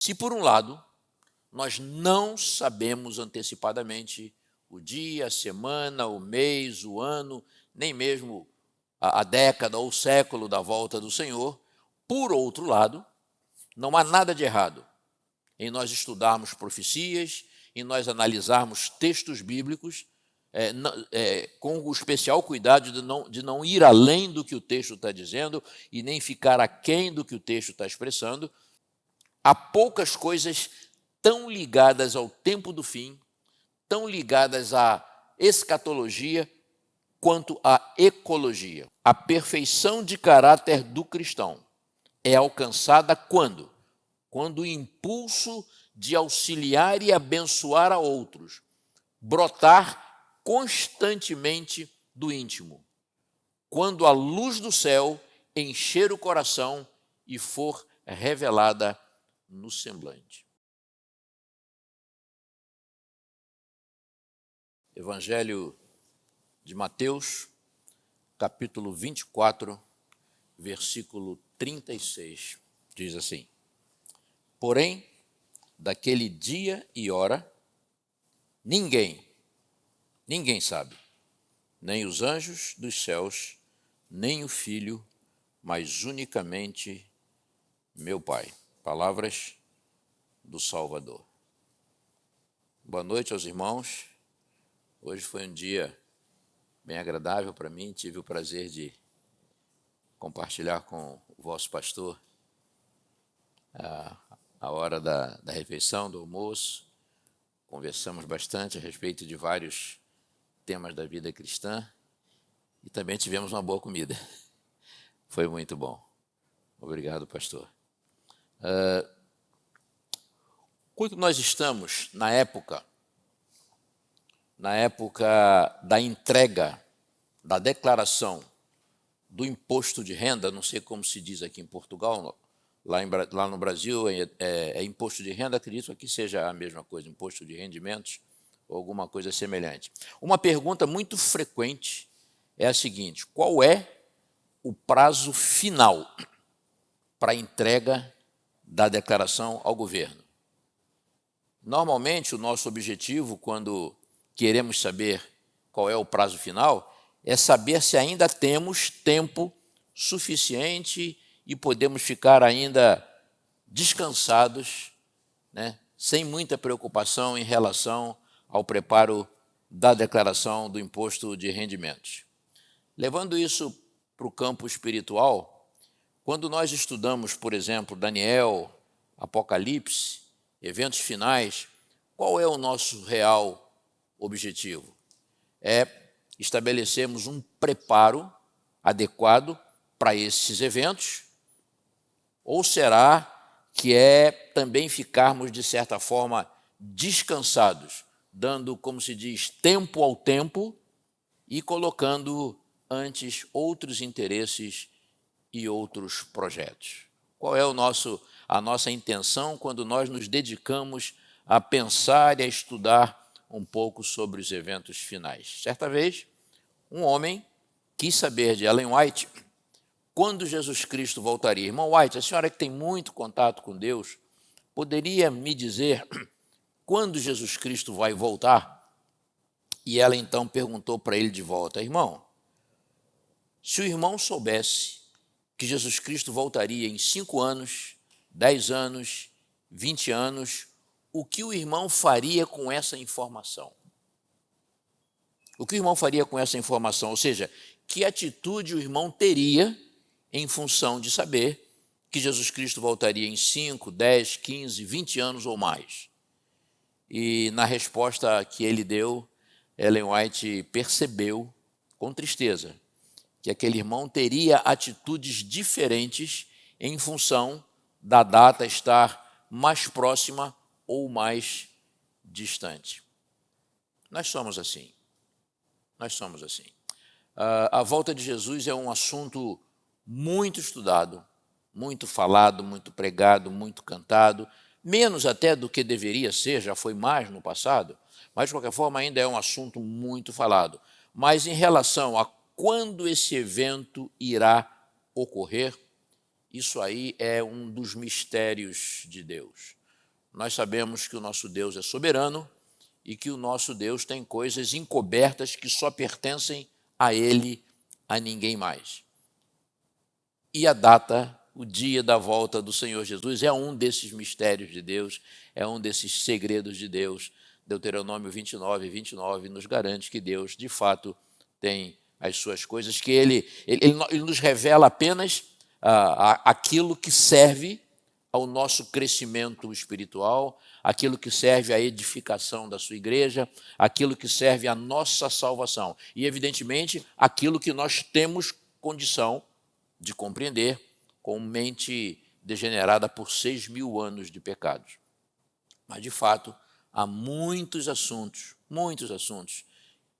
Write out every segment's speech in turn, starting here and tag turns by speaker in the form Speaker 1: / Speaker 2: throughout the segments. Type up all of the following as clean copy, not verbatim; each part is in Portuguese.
Speaker 1: Se, por um lado, nós não sabemos antecipadamente o dia, a semana, o mês, o ano, nem mesmo a década ou o século da volta do Senhor, por outro lado, não há nada de errado em nós estudarmos profecias, em nós analisarmos textos bíblicos, com o especial cuidado de não ir além do que o texto está dizendo e nem ficar aquém do que o texto está expressando. Há poucas coisas tão ligadas ao tempo do fim, tão ligadas à escatologia, quanto à ecologia. A perfeição de caráter do cristão é alcançada quando? Quando o impulso de auxiliar e abençoar a outros brotar constantemente do íntimo. Quando a luz do céu encher o coração e for revelada no semblante. Evangelho de Mateus, capítulo 24, versículo 36, diz assim: Porém, daquele dia e hora, ninguém sabe, nem os anjos dos céus, nem o Filho, mas unicamente meu Pai. Palavras do Salvador. Boa noite aos irmãos. Hoje foi um dia bem agradável para mim. Tive o prazer de compartilhar com o vosso pastor a hora da refeição, do almoço. Conversamos bastante a respeito de vários temas da vida cristã e também tivemos uma boa comida. Foi muito bom. Obrigado, pastor. Quando nós estamos na época da entrega, da declaração do imposto de renda, não sei como se diz aqui em Portugal, lá no Brasil é imposto de renda, acredito que aqui seja a mesma coisa, imposto de rendimentos ou alguma coisa semelhante. Uma pergunta muito frequente é a seguinte: qual é o prazo final para a entrega da declaração ao governo? Normalmente, o nosso objetivo, quando queremos saber qual é o prazo final, é saber se ainda temos tempo suficiente e podemos ficar ainda descansados, sem muita preocupação em relação ao preparo da declaração do imposto de rendimentos. Levando isso para o campo espiritual, quando nós estudamos, por exemplo, Daniel, Apocalipse, eventos finais, qual é o nosso real objetivo? É estabelecermos um preparo adequado para esses eventos, ou será que é também ficarmos, de certa forma, descansados, dando, como se diz, tempo ao tempo e colocando antes outros interesses e outros projetos? Qual é a nossa intenção quando nós nos dedicamos a pensar e a estudar um pouco sobre os eventos finais? Certa vez, um homem quis saber de Ellen White quando Jesus Cristo voltaria. Irmão White, a senhora que tem muito contato com Deus, poderia me dizer quando Jesus Cristo vai voltar? E ela então perguntou para ele de volta: irmão, se o irmão soubesse que Jesus Cristo voltaria em 5 anos, 10 anos, 20 anos, o que o irmão faria com essa informação? O que o irmão faria com essa informação? Ou seja, que atitude o irmão teria em função de saber que Jesus Cristo voltaria em 5, 10, 15, 20 anos ou mais? E na resposta que ele deu, Ellen White percebeu, com tristeza, que aquele irmão teria atitudes diferentes em função da data estar mais próxima ou mais distante. Nós somos assim. A volta de Jesus é um assunto muito estudado, muito falado, muito pregado, muito cantado, menos até do que deveria ser, já foi mais no passado, mas de qualquer forma ainda é um assunto muito falado. Mas em relação a quando esse evento irá ocorrer, isso aí é um dos mistérios de Deus. nós sabemos que o nosso Deus é soberano e que o nosso Deus tem coisas encobertas que só pertencem a Ele, a ninguém mais. E a data, o dia da volta do Senhor Jesus, é um desses mistérios de Deus, é um desses segredos de Deus. Deuteronômio 29 nos garante que Deus, de fato, tem as suas coisas, que Ele nos revela apenas aquilo que serve ao nosso crescimento espiritual, aquilo que serve à edificação da sua igreja, aquilo que serve à nossa salvação. E, evidentemente, aquilo que nós temos condição de compreender com mente degenerada por 6.000 anos de pecados. Mas, de fato, há muitos assuntos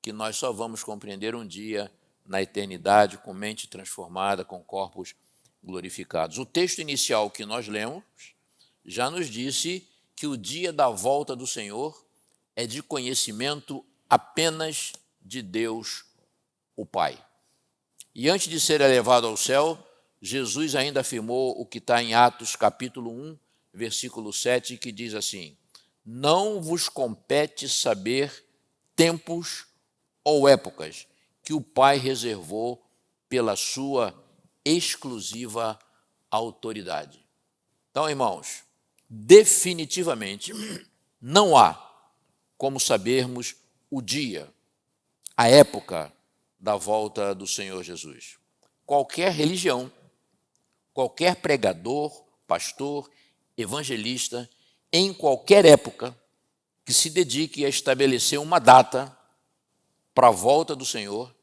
Speaker 1: que nós só vamos compreender um dia na eternidade, com mente transformada, com corpos glorificados. O texto inicial que nós lemos já nos disse que o dia da volta do Senhor é de conhecimento apenas de Deus, o Pai. E antes de ser elevado ao céu, Jesus ainda afirmou o que está em Atos capítulo 1, versículo 7, que diz assim: não vos compete saber tempos ou épocas que o Pai reservou pela sua exclusiva autoridade. Então, irmãos, definitivamente não há como sabermos o dia, a época da volta do Senhor Jesus. Qualquer religião, qualquer pregador, pastor, evangelista, em qualquer época, que se dedique a estabelecer uma data para a volta do Senhor,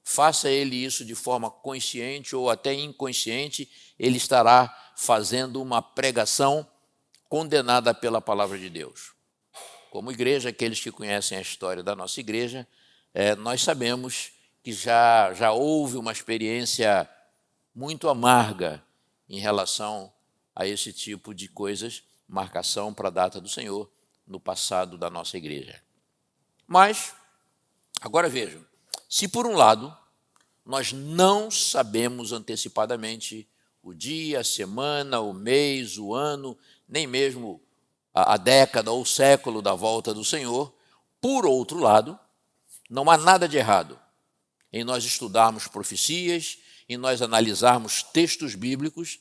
Speaker 1: faça ele isso de forma consciente ou até inconsciente, ele estará fazendo uma pregação condenada pela palavra de Deus. Como igreja, aqueles que conhecem a história da nossa igreja, nós sabemos que já houve uma experiência muito amarga em relação a esse tipo de coisas, marcação para a data do Senhor no passado da nossa igreja. Mas, agora vejam, se por um lado nós não sabemos antecipadamente o dia, a semana, o mês, o ano, nem mesmo a década ou o século da volta do Senhor, por outro lado, não há nada de errado em nós estudarmos profecias, em nós analisarmos textos bíblicos,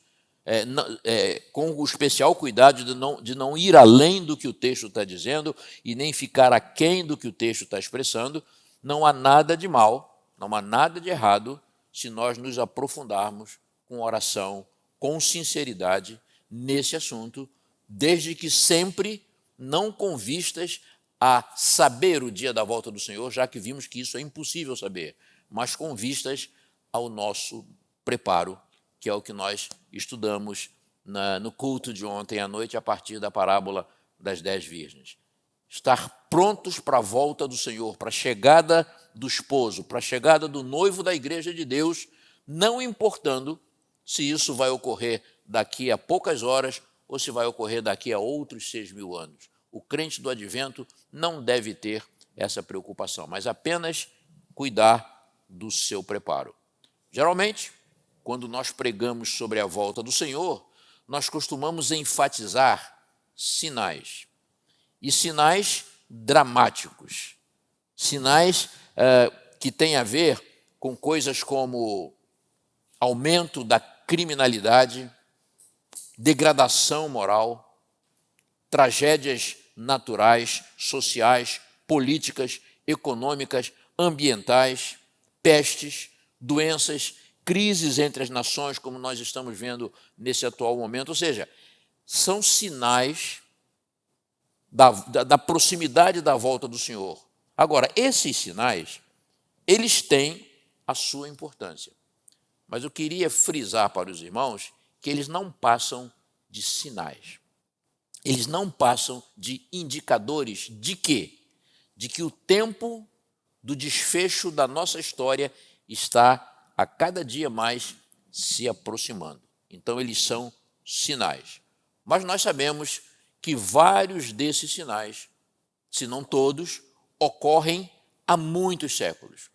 Speaker 1: com o especial cuidado de não ir além do que o texto está dizendo e nem ficar aquém do que o texto está expressando. Não há nada de mal, não há nada de errado se nós nos aprofundarmos com oração, com sinceridade nesse assunto, desde que sempre não com vistas a saber o dia da volta do Senhor, já que vimos que isso é impossível saber, mas com vistas ao nosso preparo, que é o que nós estudamos no culto de ontem à noite, a partir da parábola das 10 virgens. Estar prontos para a volta do Senhor, para a chegada do esposo, para a chegada do noivo da igreja de Deus, não importando se isso vai ocorrer daqui a poucas horas ou se vai ocorrer daqui a outros 6.000 anos. O crente do advento não deve ter essa preocupação, mas apenas cuidar do seu preparo. Geralmente, quando nós pregamos sobre a volta do Senhor, nós costumamos enfatizar sinais. E sinais dramáticos. Sinais que têm a ver com coisas como aumento da criminalidade, degradação moral, tragédias naturais, sociais, políticas, econômicas, ambientais, pestes, doenças, crises entre as nações, como nós estamos vendo nesse atual momento. Ou seja, são sinais da proximidade da volta do Senhor. Agora, esses sinais, eles têm a sua importância. Mas eu queria frisar para os irmãos que eles não passam de sinais. Eles não passam de indicadores de quê? De que o tempo do desfecho da nossa história está a cada dia mais se aproximando. Então, eles são sinais. Mas nós sabemos que vários desses sinais, se não todos, ocorrem há muitos séculos.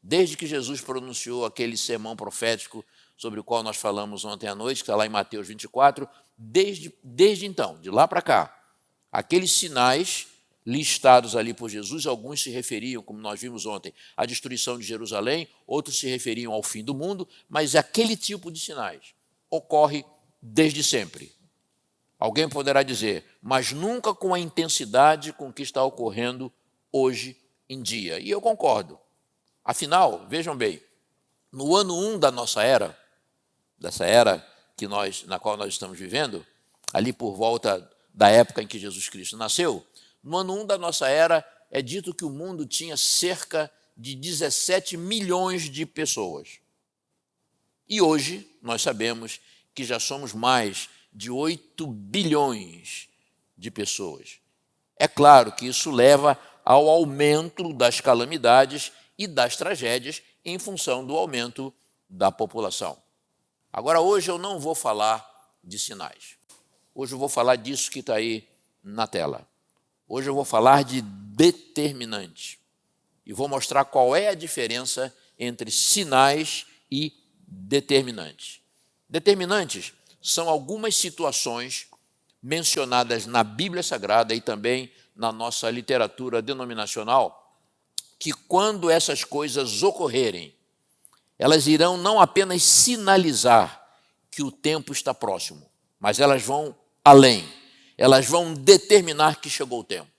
Speaker 1: Desde que Jesus pronunciou aquele sermão profético sobre o qual nós falamos ontem à noite, que está lá em Mateus 24, desde então, de lá para cá, Aqueles sinais listados ali por Jesus, alguns se referiam, como nós vimos ontem, à destruição de Jerusalém, outros se referiam ao fim do mundo, mas aquele tipo de sinais ocorre desde sempre. Alguém poderá dizer, mas nunca com a intensidade com que está ocorrendo hoje em dia. E eu concordo. Afinal, vejam bem, no ano 1 da nossa era, dessa era na qual nós estamos vivendo, ali por volta da época em que Jesus Cristo nasceu, no ano 1 da nossa era é dito que o mundo tinha cerca de 17 milhões de pessoas. E hoje nós sabemos que já somos mais de 8 bilhões de pessoas. É claro que isso leva ao aumento das calamidades e das tragédias em função do aumento da população. Agora, hoje eu não vou falar de sinais. Hoje eu vou falar disso que está aí na tela. Hoje eu vou falar de determinante. E vou mostrar qual é a diferença entre sinais e determinantes. Determinantes são algumas situações mencionadas na Bíblia Sagrada e também na nossa literatura denominacional, que quando essas coisas ocorrerem, elas irão não apenas sinalizar que o tempo está próximo, mas elas vão além. Elas vão determinar que chegou o tempo.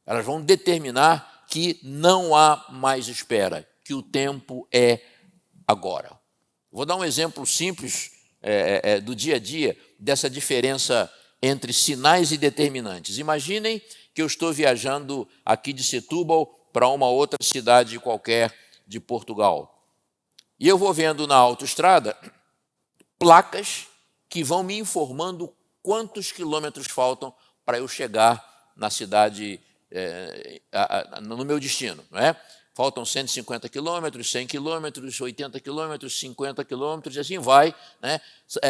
Speaker 1: Elas vão determinar que não há mais espera, que o tempo é agora. Vou dar um exemplo simples do dia a dia dessa diferença entre sinais e determinantes. Imaginem que eu estou viajando aqui de Setúbal para uma outra cidade qualquer de Portugal. E eu vou vendo na autoestrada placas que vão me informando quantos quilômetros faltam para eu chegar na cidade, no meu destino, não é? Faltam 150 quilômetros, 100 quilômetros, 80 quilômetros, 50 quilômetros, e assim vai, né?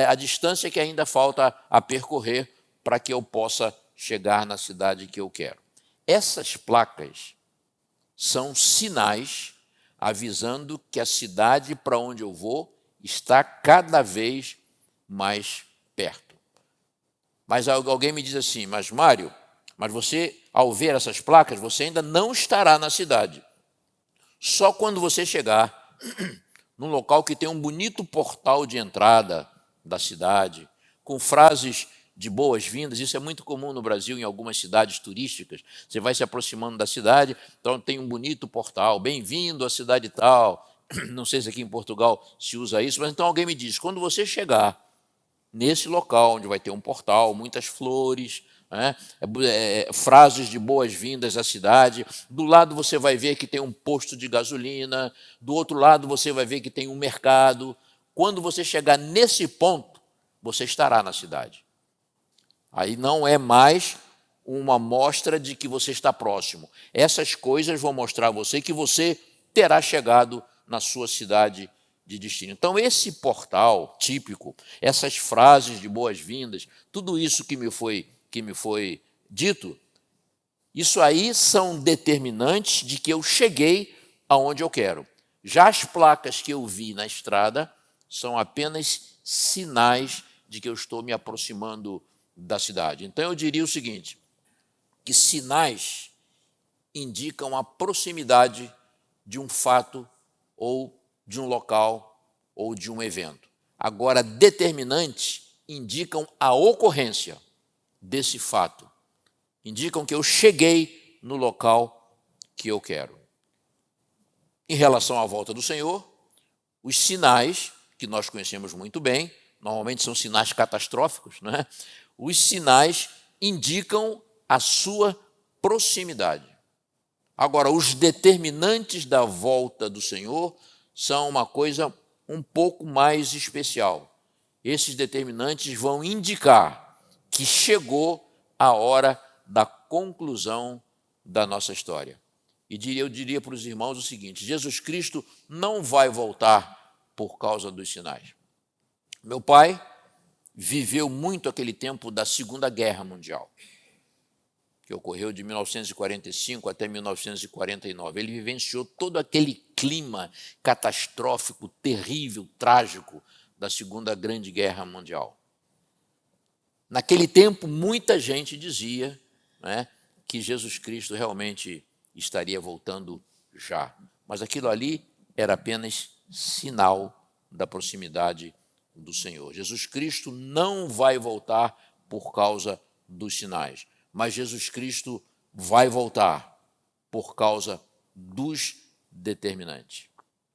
Speaker 1: A distância que ainda falta a percorrer para que eu possa chegar na cidade que eu quero. Essas placas são sinais avisando que a cidade para onde eu vou está cada vez mais perto. Mas alguém me diz assim, mas Mário, mas você, ao ver essas placas, você ainda não estará na cidade. Só quando você chegar num local que tem um bonito portal de entrada da cidade, com frases de boas-vindas, isso é muito comum no Brasil, em algumas cidades turísticas. Você vai se aproximando da cidade, então tem um bonito portal, bem-vindo à cidade tal. Não sei se aqui em Portugal se usa isso, mas então alguém me diz, quando você chegar nesse local, onde vai ter um portal, muitas flores, frases de boas-vindas à cidade, do lado você vai ver que tem um posto de gasolina, do outro lado você vai ver que tem um mercado. Quando você chegar nesse ponto, você estará na cidade. Aí não é mais uma mostra de que você está próximo. Essas coisas vão mostrar a você que você terá chegado na sua cidade de destino. Então, esse portal típico, essas frases de boas-vindas, tudo isso que me foi dito, isso aí são determinantes de que eu cheguei aonde eu quero. Já as placas que eu vi na estrada são apenas sinais de que eu estou me aproximando da cidade. Então, eu diria o seguinte, que sinais indicam a proximidade de um fato ou de um local ou de um evento. Agora, determinantes indicam a ocorrência desse fato. Indicam que eu cheguei no local que eu quero. Em relação à volta do Senhor, os sinais, que nós conhecemos muito bem, normalmente são sinais catastróficos, não é? Os sinais indicam a sua proximidade. Agora, os determinantes da volta do Senhor são uma coisa um pouco mais especial. Esses determinantes vão indicar que chegou a hora da conclusão da nossa história. E eu diria para os irmãos o seguinte, Jesus Cristo não vai voltar por causa dos sinais. Meu pai viveu muito aquele tempo da Segunda Guerra Mundial, que ocorreu de 1945 até 1949. Ele vivenciou todo aquele clima catastrófico, terrível, trágico da Segunda Grande Guerra Mundial. Naquele tempo, muita gente dizia né, que Jesus Cristo realmente estaria voltando já. Mas aquilo ali era apenas sinal da proximidade do Senhor. Jesus Cristo não vai voltar por causa dos sinais, mas Jesus Cristo vai voltar por causa dos determinantes.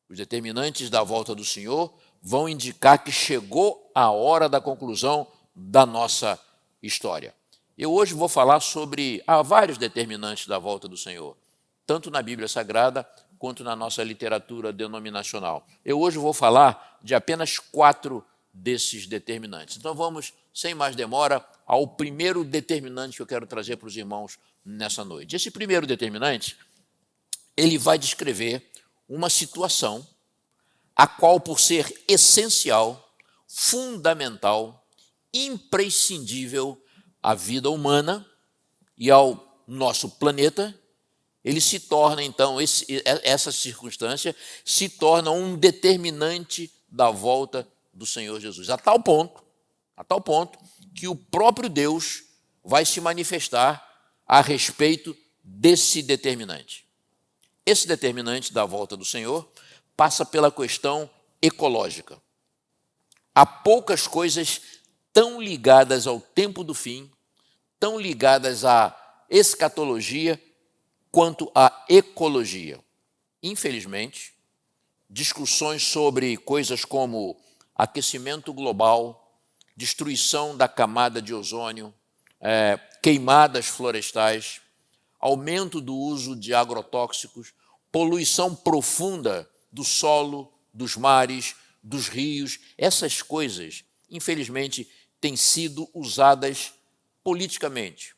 Speaker 1: Os determinantes da volta do Senhor vão indicar que chegou a hora da conclusão da nossa história. Eu hoje vou falar sobre vários determinantes da volta do Senhor, tanto na Bíblia Sagrada quanto na nossa literatura denominacional. Eu hoje vou falar de apenas 4 desses determinantes. Então vamos, sem mais demora, ao primeiro determinante que eu quero trazer para os irmãos nessa noite. Esse primeiro determinante, ele vai descrever uma situação a qual, por ser essencial, fundamental, imprescindível à vida humana e ao nosso planeta, ele se torna, então, essa circunstância se torna um determinante da volta do Senhor Jesus, a tal ponto que o próprio Deus vai se manifestar a respeito desse determinante. Esse determinante da volta do Senhor passa pela questão ecológica. Há poucas coisas tão ligadas ao tempo do fim, tão ligadas à escatologia, quanto à ecologia. Infelizmente, discussões sobre coisas como aquecimento global, destruição da camada de ozônio, queimadas florestais, aumento do uso de agrotóxicos, poluição profunda do solo, dos mares, dos rios, essas coisas, infelizmente, têm sido usadas politicamente,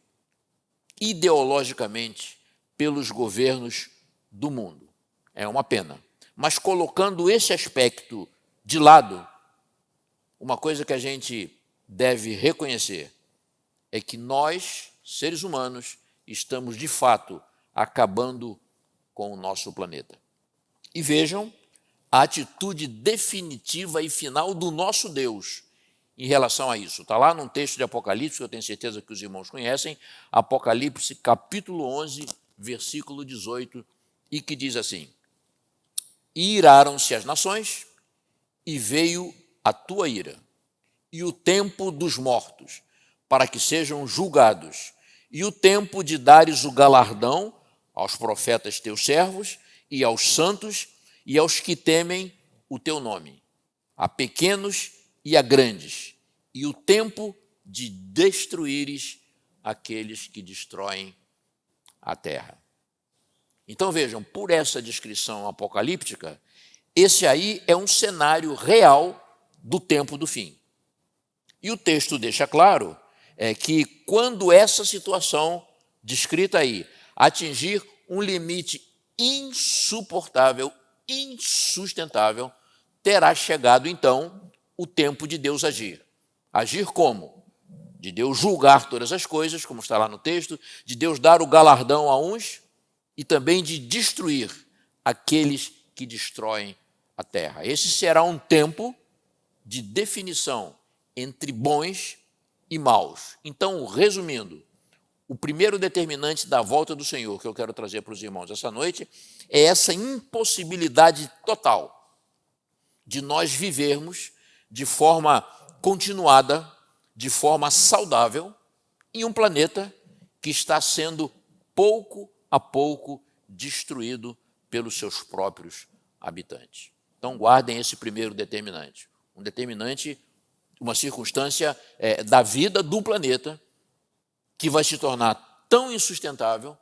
Speaker 1: ideologicamente, pelos governos do mundo. É uma pena. Mas colocando esse aspecto de lado, uma coisa que a gente deve reconhecer é que nós, seres humanos, estamos, de fato, acabando com o nosso planeta. E vejam a atitude definitiva e final do nosso Deus em relação a isso. Está lá num texto de Apocalipse, que eu tenho certeza que os irmãos conhecem, Apocalipse, capítulo 11, versículo 18, e que diz assim: E iraram-se as nações, e veio a tua ira, e o tempo dos mortos, para que sejam julgados, e o tempo de dares o galardão aos profetas teus servos, e aos santos, e aos que temem o teu nome, a pequenos e a grandes, e o tempo de destruíres aqueles que destroem a terra. Então vejam, por essa descrição apocalíptica, esse aí é um cenário real do tempo do fim. E o texto deixa claro que quando essa situação descrita aí atingir um limite insuportável, insustentável, terá chegado então o tempo de Deus agir. Agir como? De Deus julgar todas as coisas, como está lá no texto, de Deus dar o galardão a uns e também de destruir aqueles que destroem a terra. Esse será um tempo de definição entre bons e maus. Então, resumindo, o primeiro determinante da volta do Senhor que eu quero trazer para os irmãos essa noite é essa impossibilidade total de nós vivermos de forma continuada, de forma saudável, em um planeta que está sendo pouco a pouco destruído pelos seus próprios habitantes. Então, guardem esse primeiro determinante. Um determinante, uma circunstância da vida do planeta que vai se tornar tão insustentável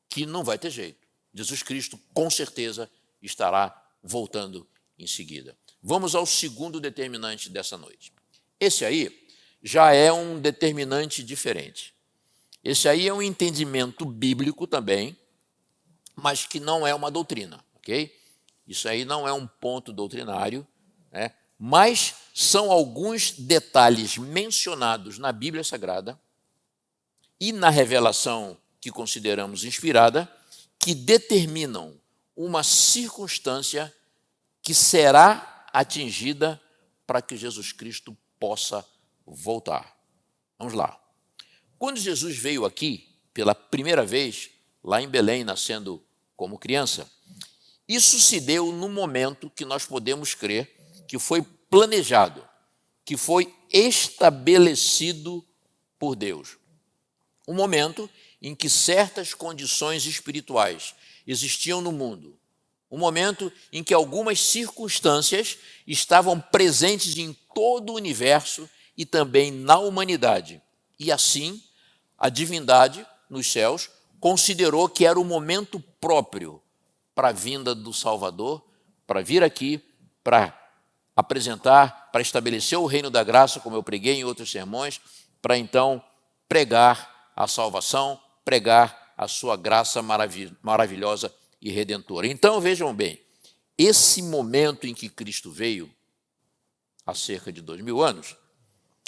Speaker 1: que não vai ter jeito. Jesus Cristo, com certeza, estará voltando em seguida. Vamos ao segundo determinante dessa noite. Esse aí já é um determinante diferente. Esse aí é um entendimento bíblico também, mas que não é uma doutrina, ok? Isso aí não é um ponto doutrinário, né? Mas são alguns detalhes mencionados na Bíblia Sagrada e na revelação que consideramos inspirada, que determinam uma circunstância que será atingida para que Jesus Cristo possa voltar. Vamos lá. Quando Jesus veio aqui pela primeira vez lá em Belém, nascendo como criança. Isso se deu no momento que nós podemos crer que foi planejado, que foi estabelecido por Deus. Um momento em que certas condições espirituais existiam no mundo. Um momento em que algumas circunstâncias estavam presentes em todo o universo e também na humanidade. E assim, a divindade nos céus considerou que era o momento próprio para a vinda do Salvador, para vir aqui, para apresentar, para estabelecer o reino da graça, como eu preguei em outros sermões, para então pregar a salvação, pregar a sua graça maravilhosa e redentora. Então, vejam bem, esse momento em que Cristo veio, há cerca de 2000 anos,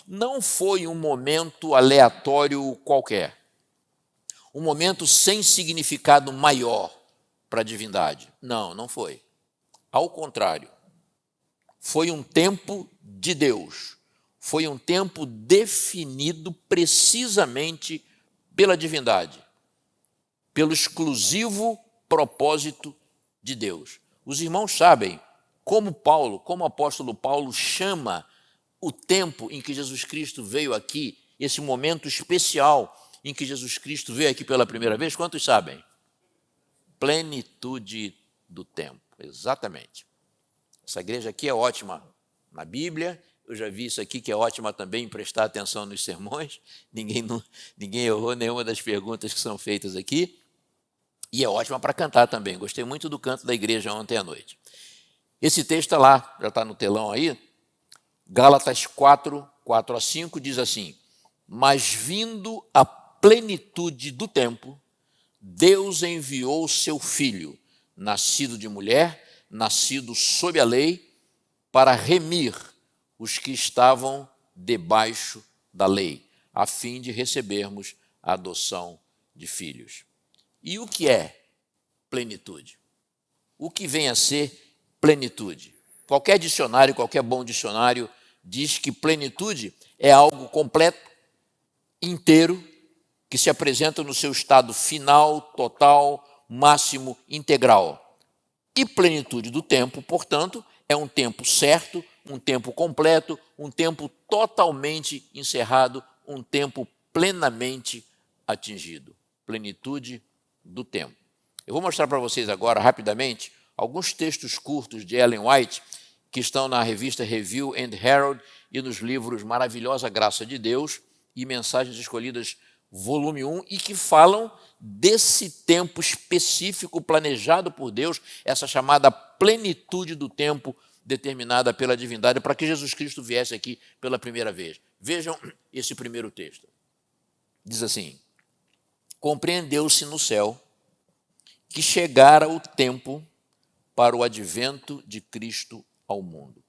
Speaker 1: não foi um momento aleatório qualquer, um momento sem significado maior para a divindade. Não, não foi. Ao contrário, foi um tempo de Deus, foi um tempo definido precisamente pela divindade, pelo exclusivo propósito de Deus. Os irmãos sabem como o apóstolo Paulo chama o tempo em que Jesus Cristo veio aqui, esse momento especial em que Jesus Cristo veio aqui pela primeira vez, quantos sabem? Plenitude do tempo, exatamente. Essa igreja aqui é ótima na Bíblia, eu já vi isso aqui que é ótima também em prestar atenção nos sermões, ninguém errou nenhuma das perguntas que são feitas aqui, e é ótima para cantar também, gostei muito do canto da igreja ontem à noite. Esse texto está lá, já está no telão aí, Gálatas 4, 4 a 5, diz assim: mas vindo a plenitude do tempo, Deus enviou o seu Filho, nascido de mulher, nascido sob a lei, para remir os que estavam debaixo da lei, a fim de recebermos a adoção de filhos. E o que é plenitude? O que vem a ser plenitude? Qualquer dicionário, qualquer bom dicionário, diz que plenitude é algo completo, inteiro, que se apresenta no seu estado final, total, máximo, integral. E plenitude do tempo, portanto, é um tempo certo, um tempo completo, um tempo totalmente encerrado, um tempo plenamente atingido. Plenitude do tempo. Eu vou mostrar para vocês agora, rapidamente, alguns textos curtos de Ellen White, que estão na revista Review and Herald e nos livros Maravilhosa Graça de Deus e Mensagens Escolhidas, volume 1, e que falam desse tempo específico planejado por Deus, essa chamada plenitude do tempo determinada pela divindade para que Jesus Cristo viesse aqui pela primeira vez. Vejam esse primeiro texto. Diz assim: compreendeu-se no céu que chegara o tempo para o advento de Cristo ao mundo.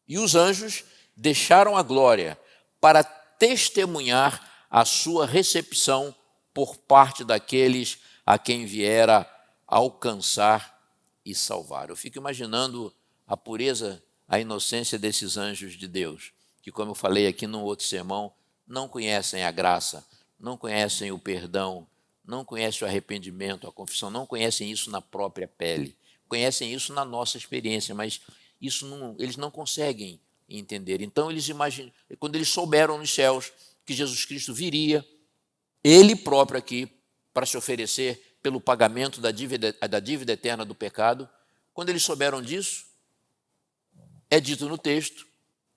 Speaker 1: E os anjos deixaram a glória para testemunhar a sua recepção por parte daqueles a quem viera alcançar e salvar. Eu fico imaginando a pureza, a inocência desses anjos de Deus, que, como eu falei aqui num outro sermão, não conhecem a graça, não conhecem o perdão, não conhecem o arrependimento, a confissão, não conhecem isso na própria pele, conhecem isso na nossa experiência, mas eles não conseguem entender. Então, quando eles souberam nos céus que Jesus Cristo viria, ele próprio aqui, para se oferecer pelo pagamento da dívida eterna do pecado, quando eles souberam disso, é dito no texto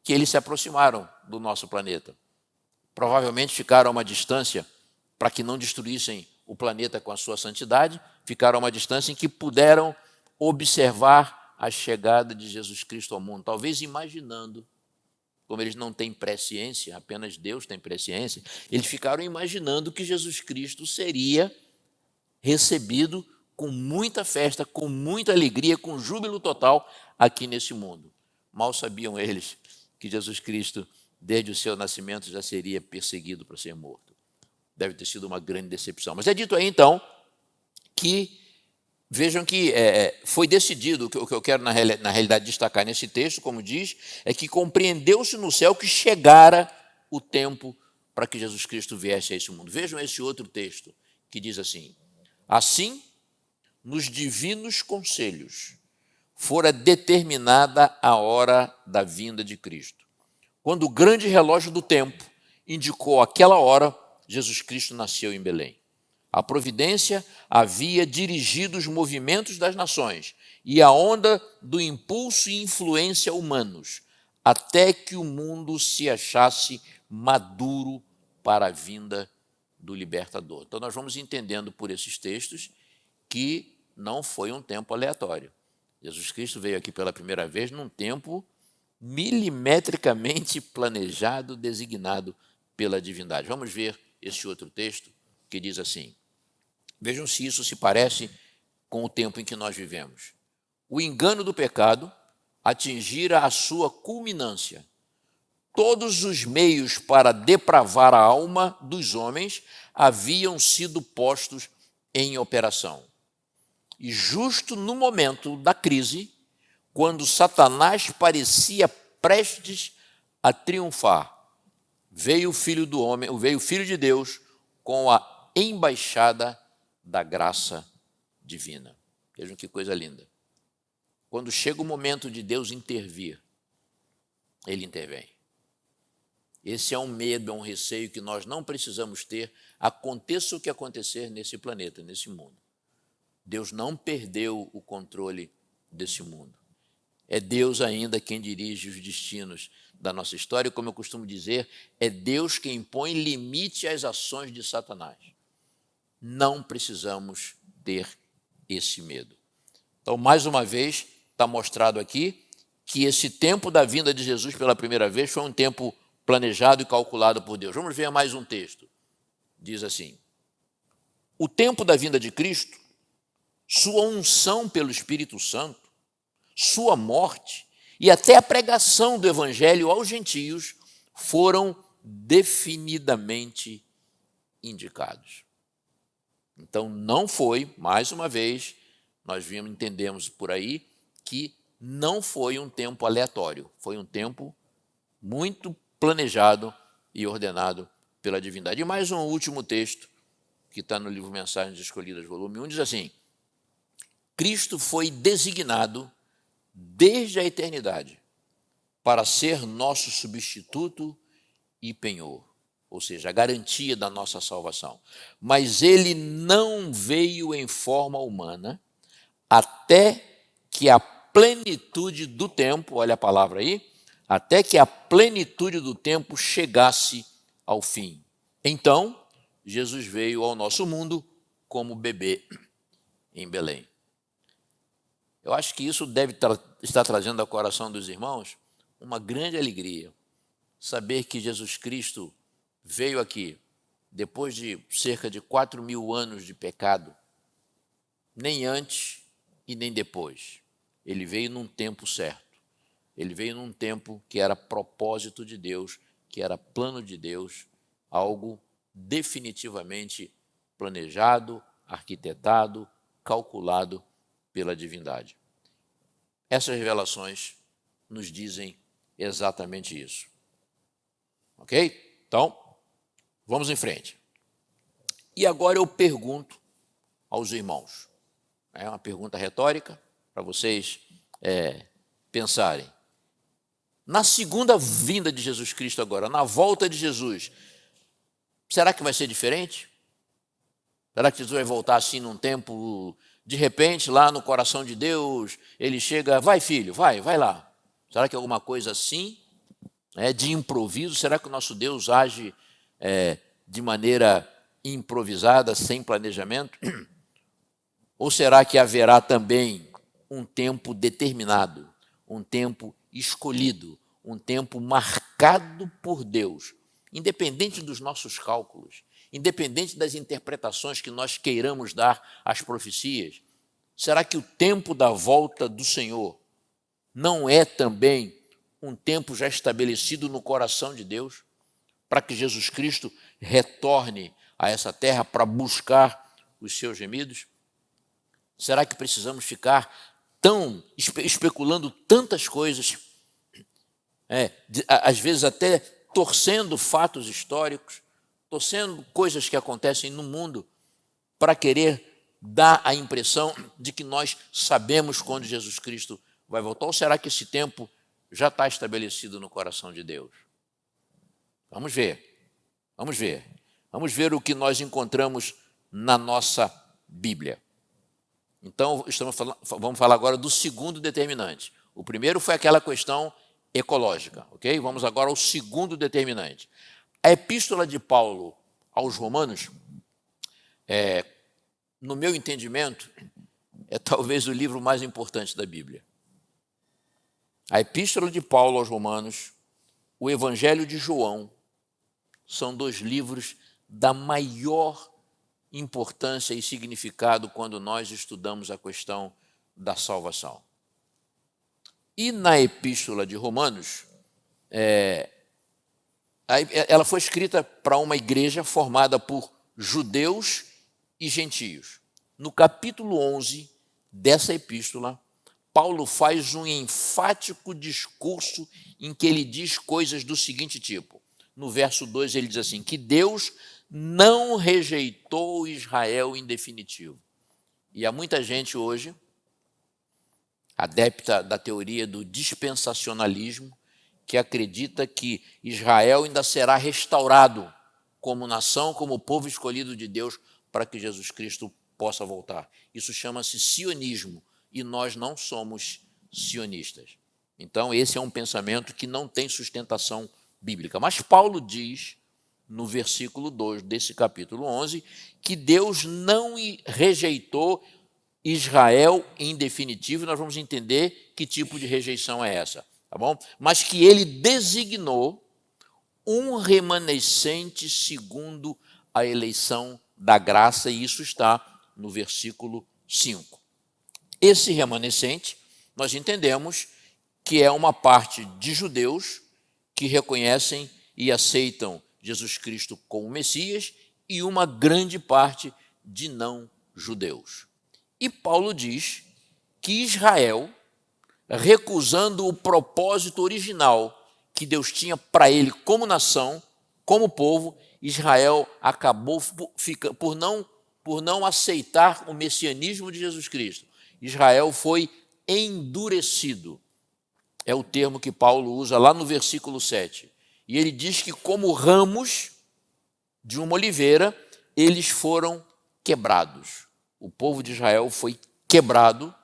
Speaker 1: que eles se aproximaram do nosso planeta. Provavelmente ficaram a uma distância para que não destruíssem o planeta com a sua santidade, ficaram a uma distância em que puderam observar a chegada de Jesus Cristo ao mundo, talvez imaginando, como eles não têm presciência, apenas Deus tem presciência, eles ficaram imaginando que Jesus Cristo seria recebido com muita festa, com muita alegria, com júbilo total aqui nesse mundo. Mal sabiam eles que Jesus Cristo, desde o seu nascimento, já seria perseguido para ser morto. Deve ter sido uma grande decepção. Mas é dito aí, então, que, vejam que foi decidido, o que eu quero, na realidade, destacar nesse texto, como diz, é que compreendeu-se no céu que chegara o tempo para que Jesus Cristo viesse a esse mundo. Vejam esse outro texto, que diz assim: assim, nos divinos conselhos, fora determinada a hora da vinda de Cristo. Quando o grande relógio do tempo indicou aquela hora, Jesus Cristo nasceu em Belém. A providência havia dirigido os movimentos das nações e a onda do impulso e influência humanos, até que o mundo se achasse maduro para a vinda do libertador. Então, nós vamos entendendo por esses textos que não foi um tempo aleatório. Jesus Cristo veio aqui pela primeira vez num tempo milimetricamente planejado, designado pela divindade. Vamos ver esse outro texto que diz assim: vejam se isso se parece com o tempo em que nós vivemos. O engano do pecado atingira a sua culminância. Todos os meios para depravar a alma dos homens haviam sido postos em operação. E justo no momento da crise, quando Satanás parecia prestes a triunfar, veio o Filho do Homem, veio o Filho de Deus com a embaixada da graça divina. Vejam que coisa linda. Quando chega o momento de Deus intervir, ele intervém. Esse é um medo, é um receio que nós não precisamos ter, aconteça o que acontecer nesse planeta, nesse mundo. Deus não perdeu o controle desse mundo. É Deus ainda quem dirige os destinos da nossa história, e como eu costumo dizer, é Deus quem põe limite às ações de Satanás. Não precisamos ter esse medo. Então, mais uma vez, está mostrado aqui que esse tempo da vinda de Jesus pela primeira vez foi um tempo planejado e calculado por Deus. Vamos ver mais um texto. Diz assim: o tempo da vinda de Cristo, sua unção pelo Espírito Santo, sua morte e até a pregação do Evangelho aos gentios foram definidamente indicados. Então, não foi, mais uma vez, nós entendemos por aí que não foi um tempo aleatório, foi um tempo muito planejado e ordenado pela divindade. E mais um último texto, que está no livro Mensagens Escolhidas, volume 1, diz assim: Cristo foi designado desde a eternidade para ser nosso substituto e penhor, ou seja, a garantia da nossa salvação. Mas ele não veio em forma humana até que a plenitude do tempo, olha a palavra aí, até que a plenitude do tempo chegasse ao fim. Então, Jesus veio ao nosso mundo como bebê em Belém. Eu acho que isso deve estar trazendo ao coração dos irmãos uma grande alegria, saber que Jesus Cristo veio aqui depois de cerca de 4.000 anos de pecado, nem antes e nem depois. Ele veio num tempo certo. Ele veio num tempo que era propósito de Deus, que era plano de Deus, algo definitivamente planejado, arquitetado, calculado pela divindade. Essas revelações nos dizem exatamente isso. Ok? Então, vamos em frente. E agora eu pergunto aos irmãos. É uma pergunta retórica para vocês pensarem. Na segunda vinda de Jesus Cristo agora, na volta de Jesus, será que vai ser diferente? Será que Jesus vai voltar assim num tempo, de repente, lá no coração de Deus, ele chega, vai filho, vai lá. Será que é alguma coisa assim, de improviso? Será que o nosso Deus age de maneira improvisada, sem planejamento? Ou será que haverá também um tempo determinado, um tempo escolhido, um tempo marcado por Deus, independente dos nossos cálculos, independente das interpretações que nós queiramos dar às profecias? Será que o tempo da volta do Senhor não é também um tempo já estabelecido no coração de Deus, para que Jesus Cristo retorne a essa terra para buscar os seus gemidos? Será que precisamos ficar especulando tantas coisas, às vezes até torcendo fatos históricos, torcendo coisas que acontecem no mundo, para querer dar a impressão de que nós sabemos quando Jesus Cristo vai voltar? Ou será que esse tempo já está estabelecido no coração de Deus? Vamos ver, vamos ver. Vamos ver o que nós encontramos na nossa Bíblia. Então, vamos falar agora do segundo determinante. O primeiro foi aquela questão ecológica, ok? Vamos agora ao segundo determinante. A epístola de Paulo aos Romanos, no meu entendimento, é talvez o livro mais importante da Bíblia. A epístola de Paulo aos Romanos, o Evangelho de João, são dois livros da maior importância e significado quando nós estudamos a questão da salvação. E na epístola de Romanos, ela foi escrita para uma igreja formada por judeus e gentios. No capítulo 11 dessa epístola, Paulo faz um enfático discurso em que ele diz coisas do seguinte tipo. No verso 2 ele diz assim, que Deus não rejeitou Israel em definitivo. E há muita gente hoje, adepta da teoria do dispensacionalismo, que acredita que Israel ainda será restaurado como nação, como povo escolhido de Deus, para que Jesus Cristo possa voltar. Isso chama-se sionismo, e nós não somos sionistas. Então, esse é um pensamento que não tem sustentação bíblica. Mas Paulo diz, no versículo 2 desse capítulo 11, que Deus não rejeitou Israel em definitivo. Nós vamos entender que tipo de rejeição é essa, tá bom? Mas que ele designou um remanescente segundo a eleição da graça, e isso está no versículo 5. Esse remanescente, nós entendemos que é uma parte de judeus que reconhecem e aceitam Jesus Cristo como Messias e uma grande parte de não-judeus. E Paulo diz que Israel, recusando o propósito original que Deus tinha para ele como nação, como povo, Israel acabou por não aceitar o messianismo de Jesus Cristo. Israel foi endurecido. É o termo que Paulo usa lá no versículo 7. E ele diz que como ramos de uma oliveira, eles foram quebrados. O povo de Israel foi quebrado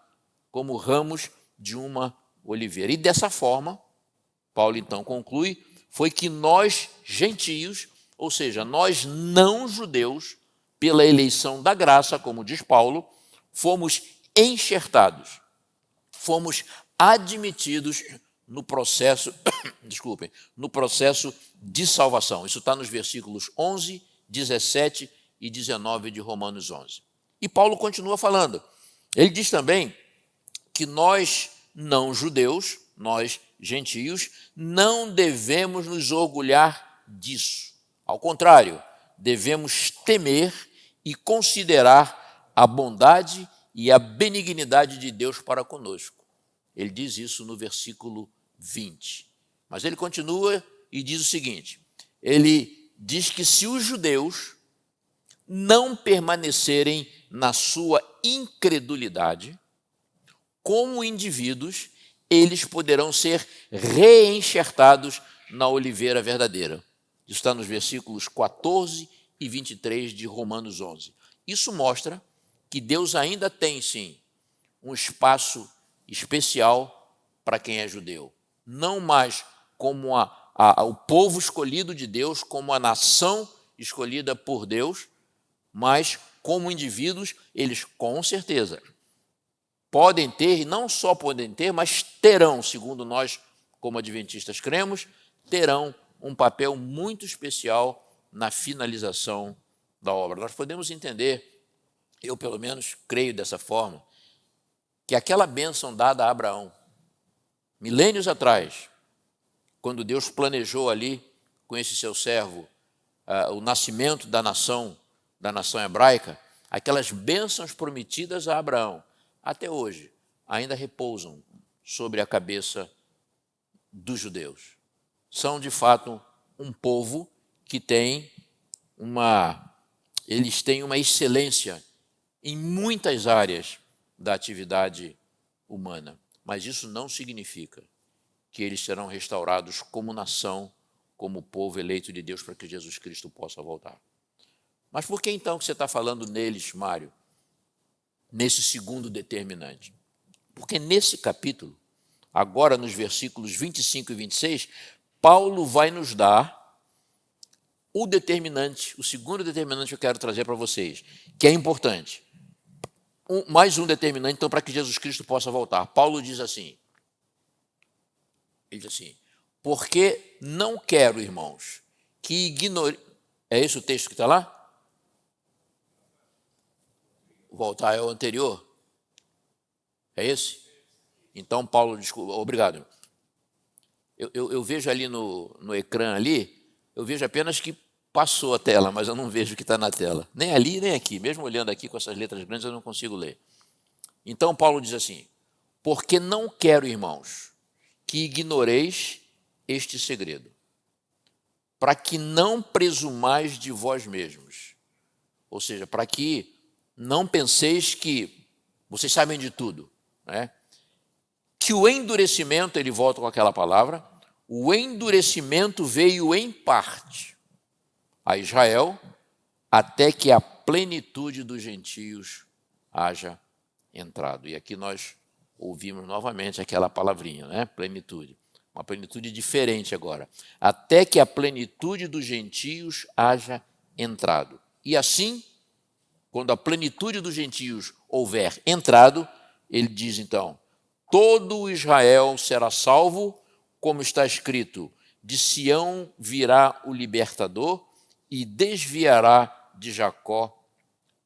Speaker 1: como ramos de uma oliveira. E dessa forma, Paulo então conclui, foi que nós, gentios, ou seja, nós não judeus, pela eleição da graça, como diz Paulo, fomos enxertados, fomos admitidos no processo, no processo de salvação. Isso está nos versículos 11, 17 e 19 de Romanos 11. E Paulo continua falando. Ele diz também que nós não judeus, nós gentios, não devemos nos orgulhar disso. Ao contrário, devemos temer e considerar a bondade e a benignidade de Deus para conosco. Ele diz isso no versículo 20. Mas ele continua e diz o seguinte, ele diz que se os judeus não permanecerem na sua incredulidade, como indivíduos, eles poderão ser reenxertados na oliveira verdadeira. Isso está nos versículos 14 e 23 de Romanos 11. Isso mostra que Deus ainda tem, sim, um espaço especial para quem é judeu. Não mais como o povo escolhido de Deus, como a nação escolhida por Deus, mas como indivíduos, eles com certeza podem ter, e não só podem ter, mas terão, segundo nós, como adventistas cremos, terão um papel muito especial na finalização da obra. Nós podemos entender, eu pelo menos creio dessa forma, que aquela bênção dada a Abraão, milênios atrás, quando Deus planejou ali, com esse seu servo, o nascimento da nação hebraica, aquelas bênçãos prometidas a Abraão, até hoje, ainda repousam sobre a cabeça dos judeus. São, de fato, um povo que tem uma eles têm uma excelência em muitas áreas da atividade humana, mas isso não significa que eles serão restaurados como nação, como povo eleito de Deus, para que Jesus Cristo possa voltar. Mas por que então que você está falando neles, Mário, nesse segundo determinante? Porque nesse capítulo, agora nos versículos 25 e 26, Paulo vai nos dar o determinante, o segundo determinante que eu quero trazer para vocês, que é importante. Mais um determinante, então, para que Jesus Cristo possa voltar. Paulo diz assim, ele diz assim, porque não quero, irmãos, que ignore... É esse o texto que está lá? Voltar é o anterior? É esse? Então, Paulo, desculpa, obrigado. Eu vejo ali no ecrã ali, eu vejo apenas que passou a tela, mas eu não vejo o que está na tela. Nem ali, nem aqui. Mesmo olhando aqui com essas letras grandes, eu não consigo ler. Então, Paulo diz assim, porque não quero, irmãos, que ignoreis este segredo, para que não presumais de vós mesmos. Ou seja, para que não penseis que vocês sabem de tudo, né? Que o endurecimento, ele volta com aquela palavra, o endurecimento veio em parte a Israel, até que a plenitude dos gentios haja entrado. E aqui nós ouvimos novamente aquela palavrinha, né? Plenitude. Uma plenitude diferente agora. Até que a plenitude dos gentios haja entrado. E assim, quando a plenitude dos gentios houver entrado, ele diz então, todo Israel será salvo, como está escrito, de Sião virá o libertador e desviará de Jacó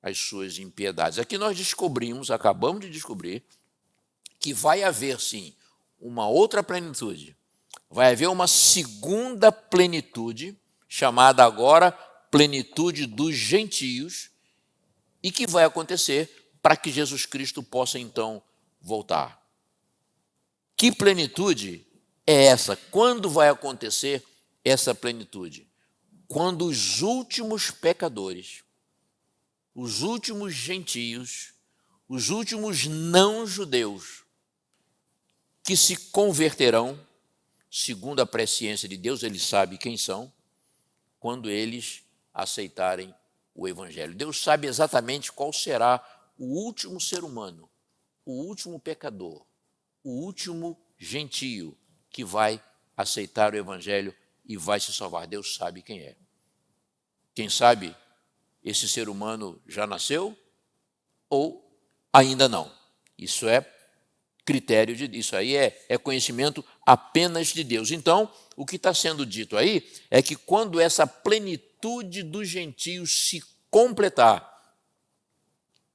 Speaker 1: as suas impiedades. Aqui nós descobrimos, acabamos de descobrir, que vai haver sim uma outra plenitude. Vai haver uma segunda plenitude, chamada agora plenitude dos gentios, e que vai acontecer para que Jesus Cristo possa então voltar. Que plenitude é essa? Quando vai acontecer essa plenitude? Quando os últimos pecadores, os últimos gentios, os últimos não-judeus, que se converterão, segundo a presciência de Deus, ele sabe quem são, quando eles aceitarem o Evangelho. Deus sabe exatamente qual será o último ser humano, o último pecador, o último gentio que vai aceitar o Evangelho e vai se salvar. Deus sabe quem é. Quem sabe esse ser humano já nasceu ou ainda não. Isso é critério de isso aí é conhecimento apenas de Deus. Então, o que está sendo dito aí é que quando essa plenitude dos gentios se completar,